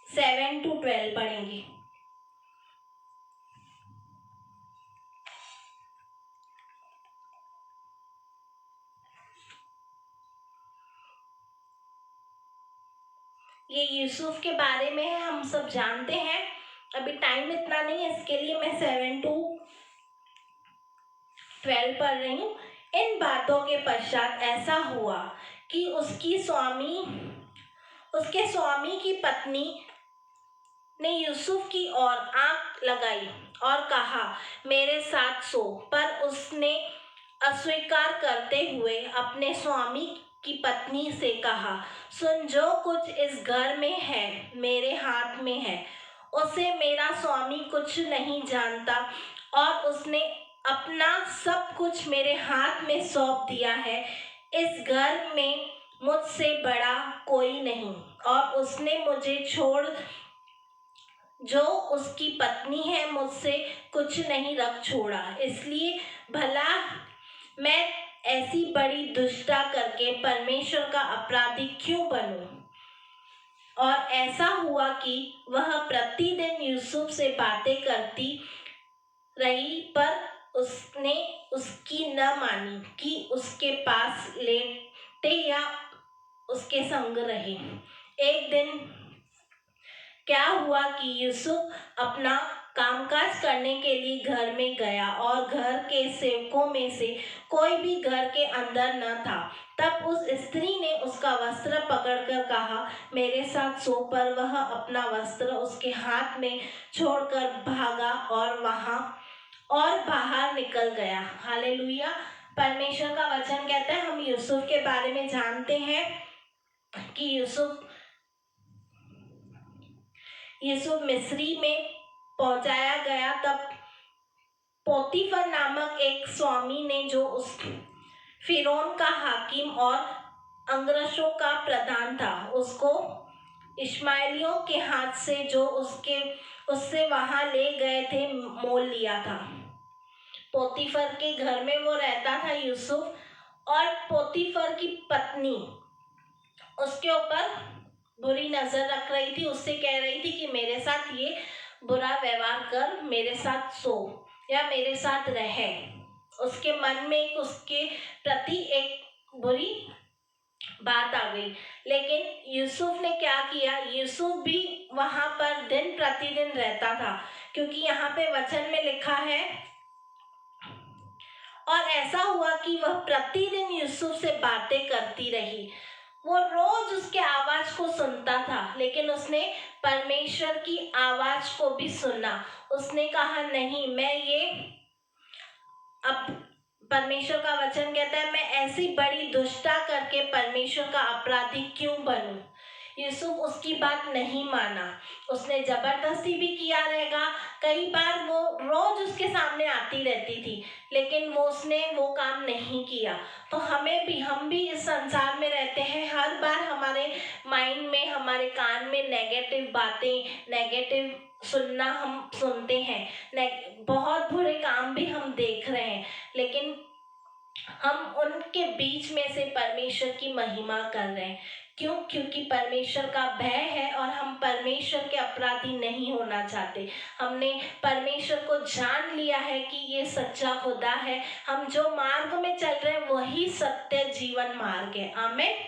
7 to 12 पढ़ेंगे। ये यूसुफ के बारे में है, हम सब जानते हैं। अभी टाइम इतना नहीं है, इसके लिए मैं 7 to 12 पढ़ रही हूँ। इन बातों के पश्चात ऐसा हुआ कि उसके स्वामी की पत्नी ने यूसुफ की ओर आंख लगाई और कहा मेरे साथ सो, पर उसने अस्वीकार करते हुए अपने स्वामी की पत्नी से कहा सुन, जो कुछ इस घर में है मेरे हाथ में है, उसे मेरा स्वामी कुछ नहीं जानता और उसने अपना सब कुछ मेरे हाथ में सौंप दिया है। इस घर में मुझसे बड़ा कोई नहीं और उसने मुझे छोड़ जो उसकी पत्नी है मुझसे कुछ नहीं रख छोड़ा, इसलिए भला मैं ऐसी बड़ी दुष्टता करके परमेश्वर का अपराधी क्यों बनूं। और ऐसा हुआ कि वह प्रतिदिन यूसुफ से बातें करती रही, पर उसने उसकी न मानी कि उसके पास लेटे या उसके संग रहे। एक दिन क्या हुआ कि यूसुफ अपना कामकाज करने के लिए घर में गया और घर के सेवकों में से कोई भी घर के अंदर न था। तब उस स्त्री ने उसका वस्त्र पकड़कर कहा मेरे साथ सो, पर वह अपना वस्त्र उसके हाथ में छोड़कर भागा और बाहर निकल गया। हालेलुया। परमेश्वर का वचन कहता है, हम यूसुफ के बारे में जानते हैं कि यूसुफ मिस्री में पहुंचाया गया, तब पोतीफर नामक एक स्वामी ने, जो उस फिरौन का हाकिम और अंगरक्षों का प्रधान था, उसको इश्माएलियों के हाथ से जो उससे वहां ले गए थे मोल लिया था। पोतीफर के घर में वो रहता था यूसुफ, और पोतीफर की पत्नी उसके ऊपर बुरी नजर रख रही थी। उससे कह रही थी कि मेरे साथ ये बुरा व्यवहार कर, मेरे साथ सो या मेरे साथ रहे। उसके मन में उसके प्रति एक बुरी बात आ गई। लेकिन यूसुफ ने क्या किया, यूसुफ भी वहां पर दिन प्रतिदिन रहता था, क्योंकि यहाँ पे वचन में लिखा है, और ऐसा हुआ कि वह प्रतिदिन यूसुफ से बातें करती रही। वो रोज उसके आवाज को सुनता था, लेकिन उसने परमेश्वर की आवाज को भी सुना। उसने कहा नहीं, मैं ये अब परमेश्वर का वचन कहता है, मैं ऐसी बड़ी दुष्टता करके परमेश्वर का अपराधी क्यों बनूं। यूसुफ उसकी बात नहीं माना, उसने जबरदस्ती भी किया रहेगा। कई बार वो रोज उसके सामने आती रहती थी, लेकिन उसने वो काम नहीं किया। तो हम भी इस संसार में रहते हैं, हर बार हमारे माइंड में, हमारे कान में नेगेटिव बातें, नेगेटिव सुनना हम सुनते हैं, बहुत बुरे काम भी हम देख रहे हैं, लेकिन हम उनके बीच में से परमेश्वर की महिमा कर रहे हैं। क्यों? क्योंकि परमेश्वर का भय है और हम परमेश्वर के अपराधी नहीं होना चाहते। हमने परमेश्वर को जान लिया है कि ये सच्चा खुदा है। हम जो मार्ग में चल रहे हैं वही सत्य जीवन मार्ग है। आमीन।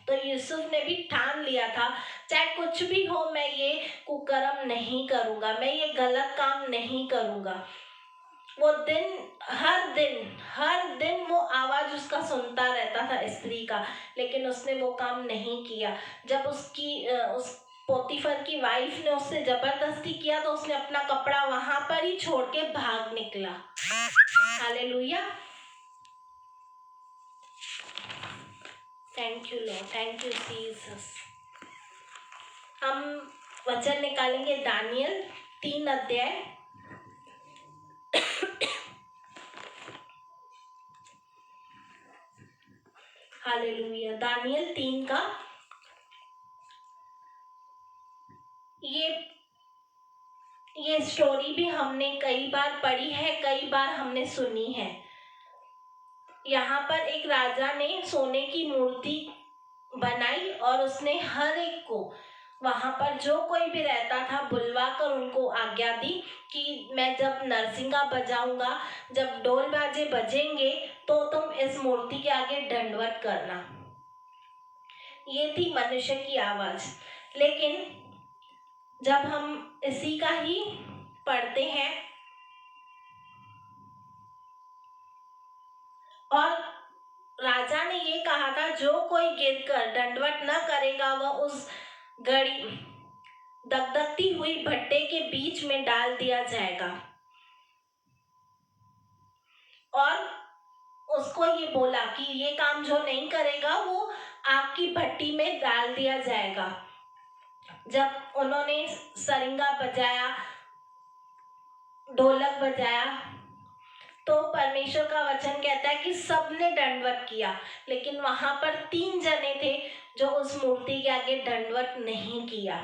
तो यूसुफ ने भी ठान लिया था, चाहे कुछ भी हो, मैं ये कुकर्म नहीं करूंगा, मैं ये गलत काम नहीं करूंगा। वो हर दिन वो आवाज उसका सुनता रहता था, स्त्री का, लेकिन उसने वो काम नहीं किया। जब उस पोतीफर की वाइफ ने उससे जबरदस्ती किया, तो उसने अपना कपड़ा वहां पर ही छोड़ के भाग निकला। Hallelujah. Thank you Lord, thank you Jesus. हम वचन निकालेंगे दानियल 3 अध्याय। हालेलुया। दानियल 3 का ये स्टोरी भी हमने कई बार पढ़ी है, कई बार हमने सुनी है। यहाँ पर एक राजा ने सोने की मूर्ति बनाई और उसने हर एक को, वहां पर जो कोई भी रहता था, बुलवा कर उनको आज्ञा दी कि मैं जब नरसिंगा बजाऊंगा, जब ढोल बाजे बजेंगे, तो तुम इस मूर्ति के आगे दंडवत करना। ये थी मनुष्य की आवाज। लेकिन जब हम इसी का ही पढ़ते हैं, और राजा ने ये कहा था, जो कोई गिरकर दंडवत न करेगा वह उस दगदगती हुई भट्टे के बीच में डाल दिया जाएगा। और उसको ये बोला कि ये काम जो नहीं करेगा वो आग की भट्टी में डाल दिया जाएगा। जब उन्होंने सरिंगा बजाया, ढोलक बजाया, तो परमेश्वर का वचन कहता है कि सबने दंडवत किया, लेकिन वहां पर 3 जने थे जो उस मूर्ति के आगे दंडवत नहीं किया।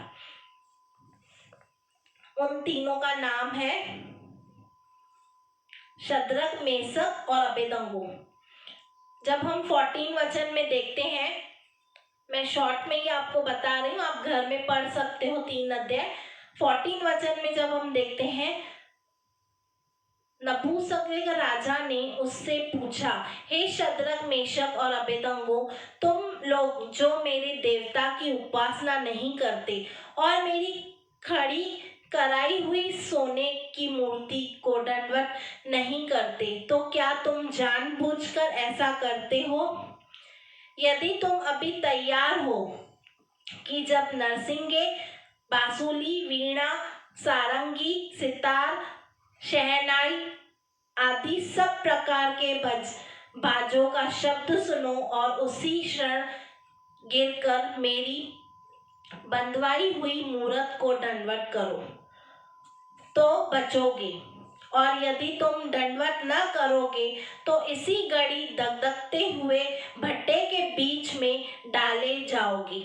उन तीनों का नाम है शद्रक, मेशक और अबेदनगो। जब हम 14 वचन में देखते हैं, मैं शॉर्ट में ही आपको बता रही हूँ, आप घर में पढ़ सकते हो 3 अध्याय। 14 वचन में जब हम देखते हैं, नबूकदनेस्सर राजा ने उससे पूछा, हे शद्रक, मेशक और अबेदनगो, तुम लोग जो मेरे देवता की उपासना नहीं करते और मेरी खड़ी कराई हुई सोने की मूर्ति को दंडवत नहीं करते, तो क्या तुम जानबूझकर ऐसा करते हो? यदि तुम अभी तैयार हो कि जब नरसिंगे, बांसुरी, वीणा, सारंगी, सितार, शहनाई आदि सब प्रकार के बाजों का शब्द सुनो और उसी क्षण गिरकर मेरी बंधवाई हुई मूरत को दंडवत दंडवत करो तो बचोगे, और यदि तुम दंडवत न करोगे तो इसी घड़ी दगदगते हुए भट्टे के बीच में डाले जाओगे।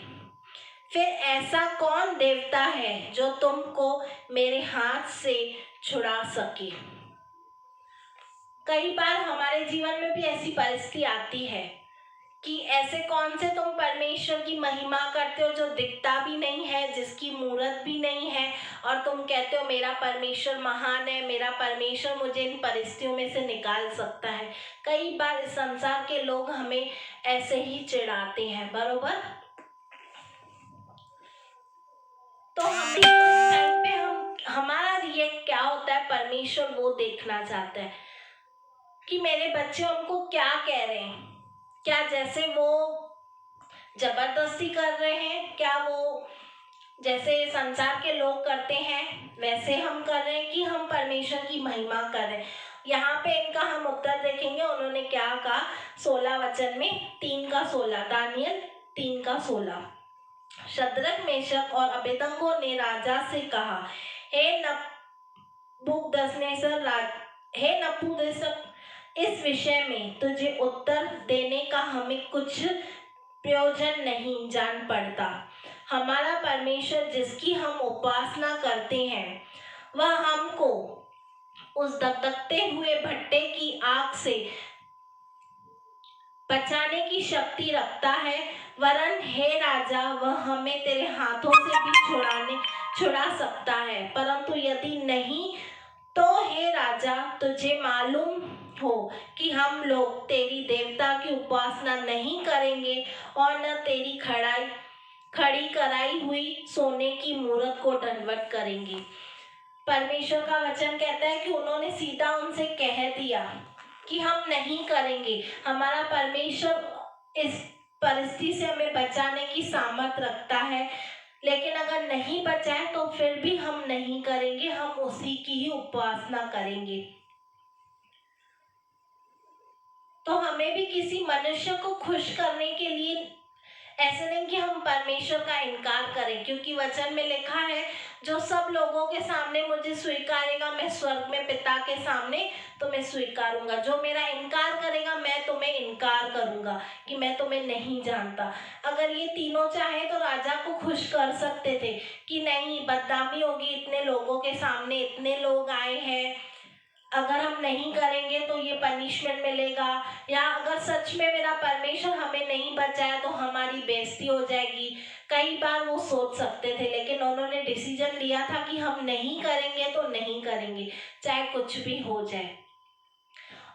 फिर ऐसा कौन देवता है जो तुमको मेरे हाथ से छुड़ा सके। कई बार हमारे जीवन में भी ऐसी परिस्थिति आती है कि ऐसे कौन से तुम परमेश्वर की महिमा करते हो जो दिखता भी नहीं है, जिसकी मूरत भी नहीं है, और तुम कहते हो मेरा परमेश्वर महान है, मेरा परमेश्वर मुझे इन परिस्थितियों में से निकाल सकता है। कई बार इस संसार के लोग हमें ऐसे ही चिढ़ाते हैं, बरोबर। तो हम उस टाइम पे हमारा रिएक्ट क्या होता है, परमेश्वर वो देखना चाहता है कि मेरे बच्चे उनको क्या कह रहे हैं। क्या जैसे वो जबरदस्ती कर रहे हैं, क्या वो जैसे संसार के लोग करते हैं वैसे हम कर रहे हैं, कि हम परमेश्वर की महिमा कर रहे हैं। यहाँ पे इनका हम उत्तर देखेंगे। उन्होंने क्या कहा 16 वचन में, 3:16, दानियल 3:16। शद्रक, मेशक और अबेदनगो ने राजा से कहा, हे नबूकदनेस्सर, इस विषय में तुझे उत्तर देने का हमें कुछ प्रयोजन नहीं जान पड़ता। हमारा परमेश्वर जिसकी हम उपासना करते हैं वह हमको उस दगदगते हुए भट्टे की आग से बचाने की शक्ति रखता है, वरन हे राजा वह हमें तेरे हाथों से भी छुड़ा सकता है। परंतु यदि नहीं तो हे राजा तुझे मालूम हो कि हम लोग तेरी देवता की उपासना नहीं करेंगे और न तेरी खड़ी कराई हुई सोने की मूरत को दंडवत करेंगे। परमेश्वर का वचन कहता है कि उन्होंने सीधा उनसे कह दिया कि हम नहीं करेंगे। हमारा परमेश्वर इस परिस्थिति से हमें बचाने की सामर्थ रखता है, लेकिन अगर नहीं बचाए तो फिर भी हम नहीं करेंगे, हम उसी की ही उपासना करेंगे। तो हमें भी किसी मनुष्य को खुश करने के लिए ऐसे नहीं कि हम परमेश्वर का इनकार करें, क्योंकि वचन में लिखा है जो सब लोगों के सामने मुझे स्वीकारेगा मैं स्वर्ग में पिता के सामने तुम्हें स्वीकारूंगा। जो मेरा इनकार करेगा मैं तुम्हें इनकार करूंगा कि मैं तुम्हें नहीं जानता। अगर ये तीनों चाहे तो राजा को खुश कर सकते थे कि नहीं, बदनामी होगी, इतने लोगों के सामने इतने लोग आए हैं, अगर हम नहीं करेंगे तो ये पनिशमेंट मिलेगा, या अगर सच में मेरा परमेश्वर हमें नहीं बचाया तो हमारी बेइज्जती हो जाएगी। कई बार वो सोच सकते थे, लेकिन उन्होंने डिसीजन लिया था कि हम नहीं करेंगे तो नहीं करेंगे, चाहे कुछ भी हो जाए।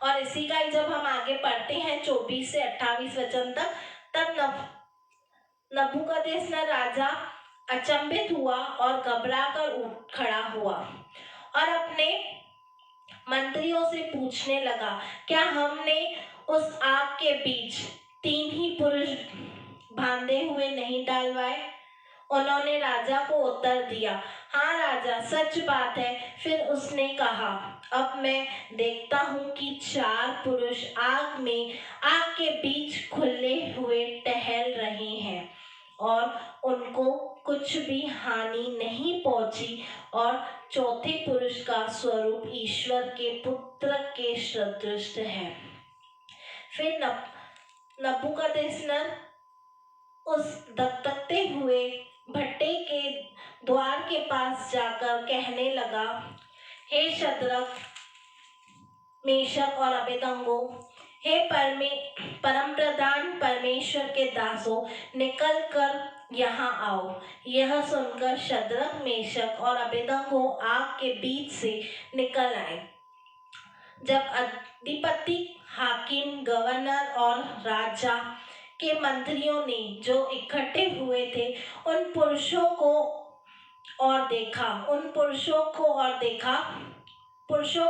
और इसी का ही जब हम आगे पढ़ते हैं 24 से 28 वचन तक, तब नबूकदनेस्सर राजा अचंभित हुआ और घबरा कर उठ खड़ा हुआ और अपने मंत्रियों से पूछने लगा, क्या हमने उस आग के बीच 3 ही पुरुष बांधे हुए नहीं डालवाए। उन्होंने राजा को उत्तर दिया, हाँ राजा, सच बात है। फिर उसने कहा, अब मैं देखता हूँ कि 4 पुरुष आग के बीच खुले हुए टहल रहे हैं और उनको कुछ भी हानि नहीं पहुंची, और चौथे पुरुष का स्वरूप ईश्वर के पुत्र के सदृश है। फिर नबूकदनेस्सर उस दगदगते हुए भट्टे के द्वार के पास जाकर कहने लगा, हे शद्रक, मेशक और अबेदनगो, हे परमप्रधान परमेश्वर के दासों, निकल कर यहाँ आओ। यह सुनकर शद्रक, मेशक और अबेदनगो आग के बीच से निकल आए। जब अधिपति, हाकिम, गवर्नर और राजा के मंत्रियों ने जो इकट्ठे हुए थे उन पुरुषों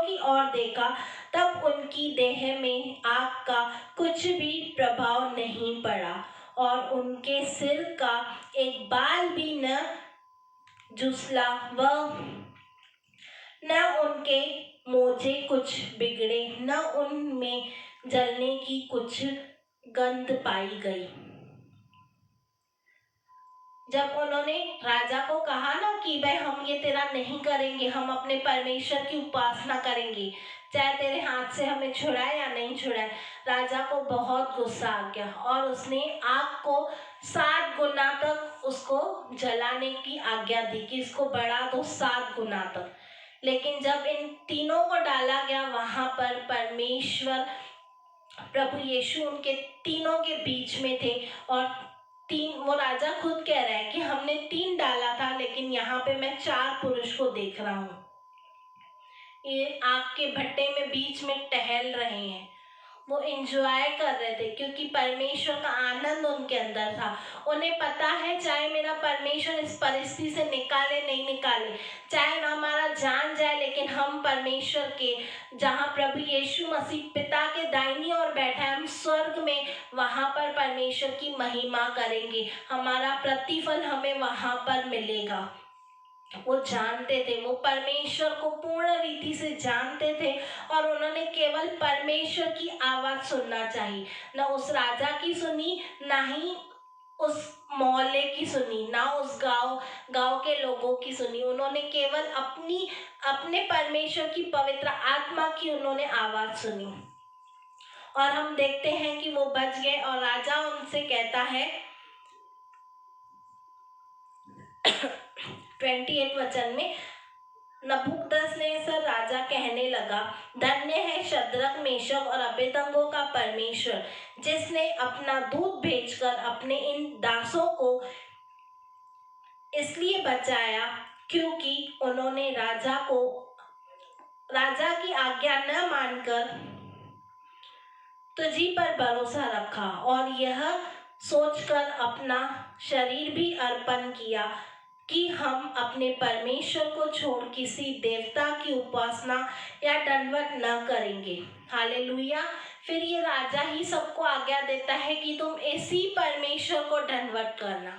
की ओर देखा, तब उनकी देह में आग का कुछ भी प्रभाव नहीं पड़ा और उनके सिर का एक बाल भी न झुलसा, न उनके मोजे कुछ बिगड़े, न उनमें जलने की कुछ गंध पाई गई। जब उन्होंने राजा को कहा ना कि भाई हम ये तेरा नहीं करेंगे, हम अपने परमेश्वर की उपासना करेंगे, चाहे तेरे हाथ से हमें छुड़ाए या नहीं छुड़ाए, राजा को बहुत गुस्सा आ गया और उसने आग को 7 गुना तक उसको जलाने की आज्ञा दी कि इसको बढ़ा दो 7 गुना तक। लेकिन जब इन तीनों को डाला गया वहां पर परमेश्वर प्रभु यीशु उनके तीनों के बीच में थे। और वो राजा खुद कह रहा है कि हमने 3 डाला था, लेकिन यहाँ पे मैं 4 पुरुष को देख रहा हूँ, ये आग के भट्टे में बीच में टहल रहे हैं। वो एंजॉय कर रहे थे क्योंकि परमेश्वर का आनंद उनके अंदर था। उन्हें पता है चाहे मेरा परमेश्वर इस परिस्थिति से निकाले नहीं निकाले, चाहे ना हमारा जान जाए, लेकिन हम परमेश्वर के जहाँ प्रभु यीशु मसीह पिता के दाहिनी ओर बैठा है, हम स्वर्ग में वहां पर परमेश्वर की महिमा करेंगे, हमारा प्रतिफल हमें वहां पर मिलेगा। वो जानते थे, वो परमेश्वर को पूर्ण रीति से जानते थे और उन्होंने केवल परमेश्वर की आवाज सुनना चाहिए। ना उस राजा की सुनी, ना ही उस मोहल्ले की सुनी, ना उस गांव के लोगों की सुनी। उन्होंने केवल अपने परमेश्वर की पवित्र आत्मा की उन्होंने आवाज सुनी और हम देखते हैं कि वो बच गए। और राजा उनसे कहता है 28 वचन में, नबूकदनेस्सर राजा कहने लगा, धन्य है शद्रक मेशक और अबेदनगो का परमेश्वर, जिसने अपना दूत भेजकर अपने इन दासों को इसलिए बचाया क्योंकि उन्होंने राजा की आज्ञा न मानकर तुझी पर भरोसा रखा और यह सोचकर अपना शरीर भी अर्पण किया कि हम अपने परमेश्वर को छोड़ किसी देवता की उपासना या दंडवत न करेंगे। हालेलुया। फिर ये राजा ही सबको आज्ञा देता है कि तुम इसी परमेश्वर को दंडवत करना।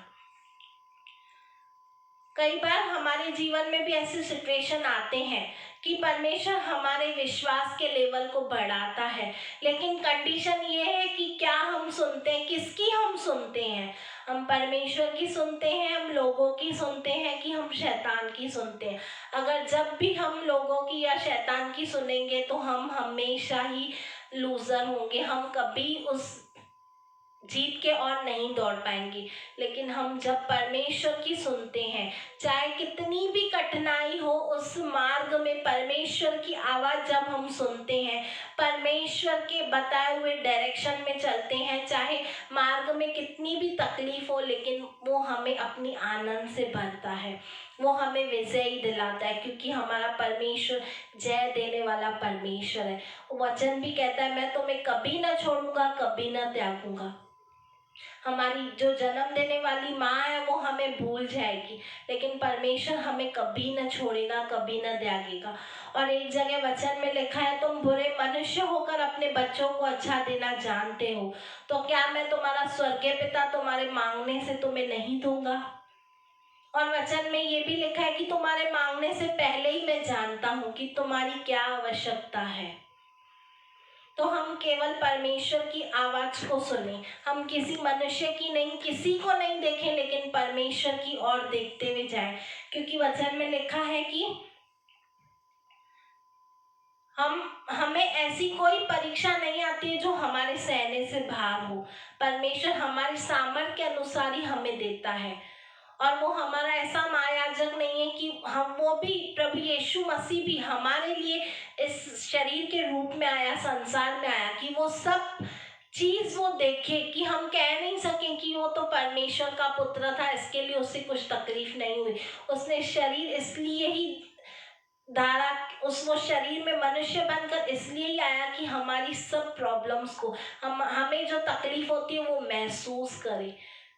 कई बार हमारे जीवन में भी ऐसे सिचुएशन आते हैं कि परमेश्वर हमारे विश्वास के लेवल को बढ़ाता है, लेकिन कंडीशन ये है कि क्या हम सुनते हैं, किसकी हम सुनते हैं। हम परमेश्वर की सुनते हैं, हम लोगों की सुनते हैं कि हम शैतान की सुनते हैं। अगर जब भी हम लोगों की या शैतान की सुनेंगे तो हम हमेशा ही लूजर होंगे, हम कभी उस जीत के और नहीं दौड़ पाएंगे। लेकिन हम जब परमेश्वर की सुनते हैं, चाहे कितनी भी कठिनाई हो, उस मार्ग में परमेश्वर की आवाज जब हम सुनते हैं, परमेश्वर के बताए हुए डायरेक्शन में चलते हैं, चाहे मार्ग में कितनी भी तकलीफ हो, लेकिन वो हमें अपनी आनंद से भरता है, वो हमें विजयी दिलाता है, क्योंकि हमारा परमेश्वर जय देने वाला परमेश्वर है। वचन भी कहता है, मैं तुम्हें कभी ना छोड़ूंगा, कभी ना त्यागूंगा। हमारी जो जन्म देने वाली माँ है वो हमें भूल जाएगी, लेकिन परमेश्वर हमें कभी न छोड़ेगा, कभी न त्यागेगा। और एक जगह वचन में लिखा है, तुम बुरे मनुष्य होकर अपने बच्चों को अच्छा देना जानते हो, तो क्या मैं तुम्हारा स्वर्गीय पिता तुम्हारे मांगने से तुम्हें नहीं दूंगा। और वचन में ये भी लिखा है कि तुम्हारे मांगने से पहले ही मैं जानता हूँ कि तुम्हारी क्या आवश्यकता है। तो हम केवल परमेश्वर की आवाज को सुने, हम किसी मनुष्य की नहीं, किसी को नहीं देखें, लेकिन परमेश्वर की ओर देखते हुए जाएं, क्योंकि वचन में लिखा है कि हमें ऐसी कोई परीक्षा नहीं आती है जो हमारे सहने से बाहर हो। परमेश्वर हमारे सामर्थ्य के अनुसार ही हमें देता है, और वो हमारा ऐसा महायाजक नहीं है कि हम, वो भी प्रभु यीशु मसीह भी हमारे लिए इस शरीर के रूप में आया, संसार में आया, कि वो सब चीज वो देखे, कि हम कह नहीं सकें कि वो तो परमेश्वर का पुत्र था, इसके लिए उससे कुछ तकलीफ नहीं हुई। उसने शरीर इसलिए ही धारा, वो शरीर में मनुष्य बनकर इसलिए ही आया कि हमारी सब प्रॉब्लम्स को, हमें जो तकलीफ होती है वो महसूस करे,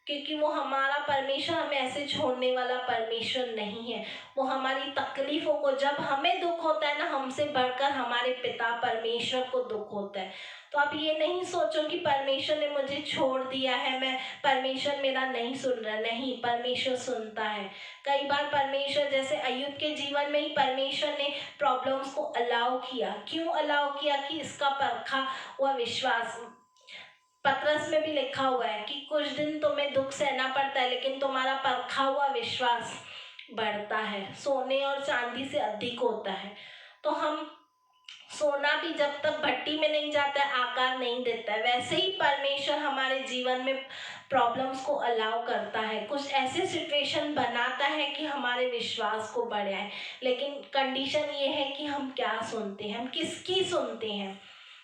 क्योंकि वो हमारा परमेश्वर हमें ऐसे छोड़ने वाला परमेश्वर नहीं है। वो हमारी तकलीफों को, जब हमें दुख होता है ना, हमसे बढ़कर हमारे पिता परमेश्वर को दुख होता है। तो आप ये नहीं सोचो कि परमेश्वर ने मुझे छोड़ दिया है, मैं परमेश्वर मेरा नहीं सुन रहा। नहीं, परमेश्वर सुनता है। कई बार परमेश्वर, जैसे अय्यूब के जीवन में ही परमेश्वर ने प्रॉब्लम्स को अलाउ किया। क्यों अलाउ किया? कि इसका परखा हुआ विश्वास, पतरस में भी लिखा हुआ है कि कुछ दिन तुम्हें दुख सहना पड़ता है, लेकिन तुम्हारा परखा हुआ विश्वास बढ़ता है, सोने और चांदी से अधिक होता है। तो हम सोना भी जब तक भट्टी में नहीं जाता है आकार नहीं देता है, वैसे ही परमेश्वर हमारे जीवन में प्रॉब्लम्स को अलाउ करता है, कुछ ऐसे सिचुएशन बनाता है कि हमारे विश्वास को बढ़ाए। लेकिन कंडीशन ये है कि हम क्या सुनते हैं, हम किसकी सुनते हैं,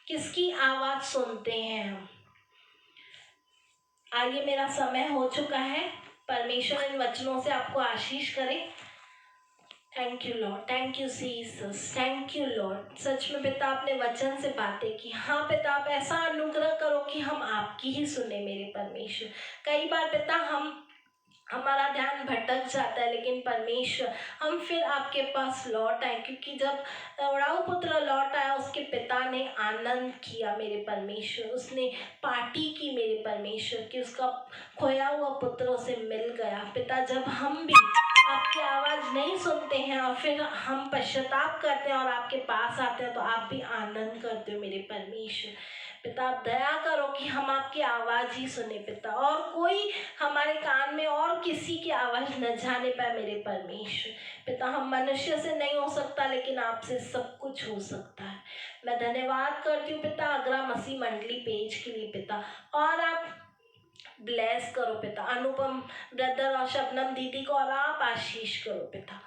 किसकी आवाज़ सुनते हैं हम। आइए, मेरा समय हो चुका है। परमेश्वर इन वचनों से आपको आशीष करे। Thank you Lord, thank you Jesus, thank you Lord. सच में पिता आपने वचन से बातें की। हाँ पिता, आप ऐसा अनुग्रह करो कि हम आपकी ही सुने मेरे परमेश्वर। कई बार पिता हमारा ध्यान भटक जाता है, लेकिन परमेश्वर हम फिर आपके पास लौट आए, क्योंकि जब उड़ाऊ पुत्र लौट आया उसके पिता ने आनंद किया मेरे परमेश्वर, उसने पार्टी की मेरे परमेश्वर कि उसका खोया हुआ पुत्र उसे मिल गया। पिता, जब हम भी आपकी आवाज़ नहीं सुनते हैं और फिर हम पश्चाताप करते हैं और आपके पास आते हैं, तो आप भी आनंद करते हो मेरे परमेश्वर। पिता, आप दया करो कि हम आपकी आवाज़ ही सुने पिता, और कोई हमारे कान में और किसी की आवाज़ न जाने पाए मेरे परमेश्वर। पिता, हम मनुष्य से नहीं हो सकता, लेकिन आपसे सब कुछ हो सकता है। मैं धन्यवाद करती हूँ पिता आगरा मसीह मंडली पेज के लिए पिता, और आप ब्लेस करो पिता अनुपम ब्रदर और शबनम दीदी को, और आप आशीष करो पिता।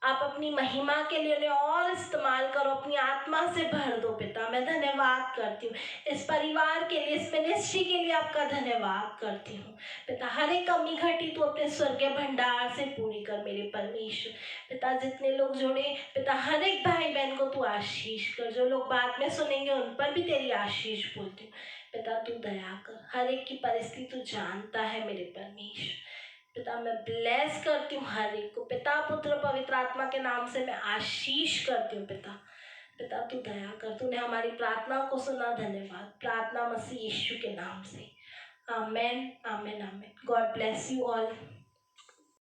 आप अपनी महिमा के लिए उन्हें और इस्तेमाल करो, अपनी आत्मा से भर दो पिता। मैं धन्यवाद करती हूँ इस परिवार के लिए, इस मिनिस्ट्री के लिए आपका धन्यवाद करती हूँ पिता। हर एक कमी घटी तू अपने स्वर्गीय भंडार से पूरी कर मेरे परमेश्वर। पिता, जितने लोग जुड़े पिता, हर एक भाई बहन को तू आशीष कर, जो लोग बाद में सुनेंगे उन पर भी तेरी आशीष बोलती हूँ पिता। तू दया कर, हर एक की परिस्थिति तू जानता है मेरे परमेश्वर। पिता, मैं ब्लेस करती हूँ हर एक को पिता, पुत्र पवित्र आत्मा के नाम से मैं आशीष करती हूँ पिता। पिता, तू दया कर, तूने हमारी प्रार्थना को सुना। धन्यवाद। प्रार्थना मसीह यीशु के नाम से, amen, amen, amen. God bless you all.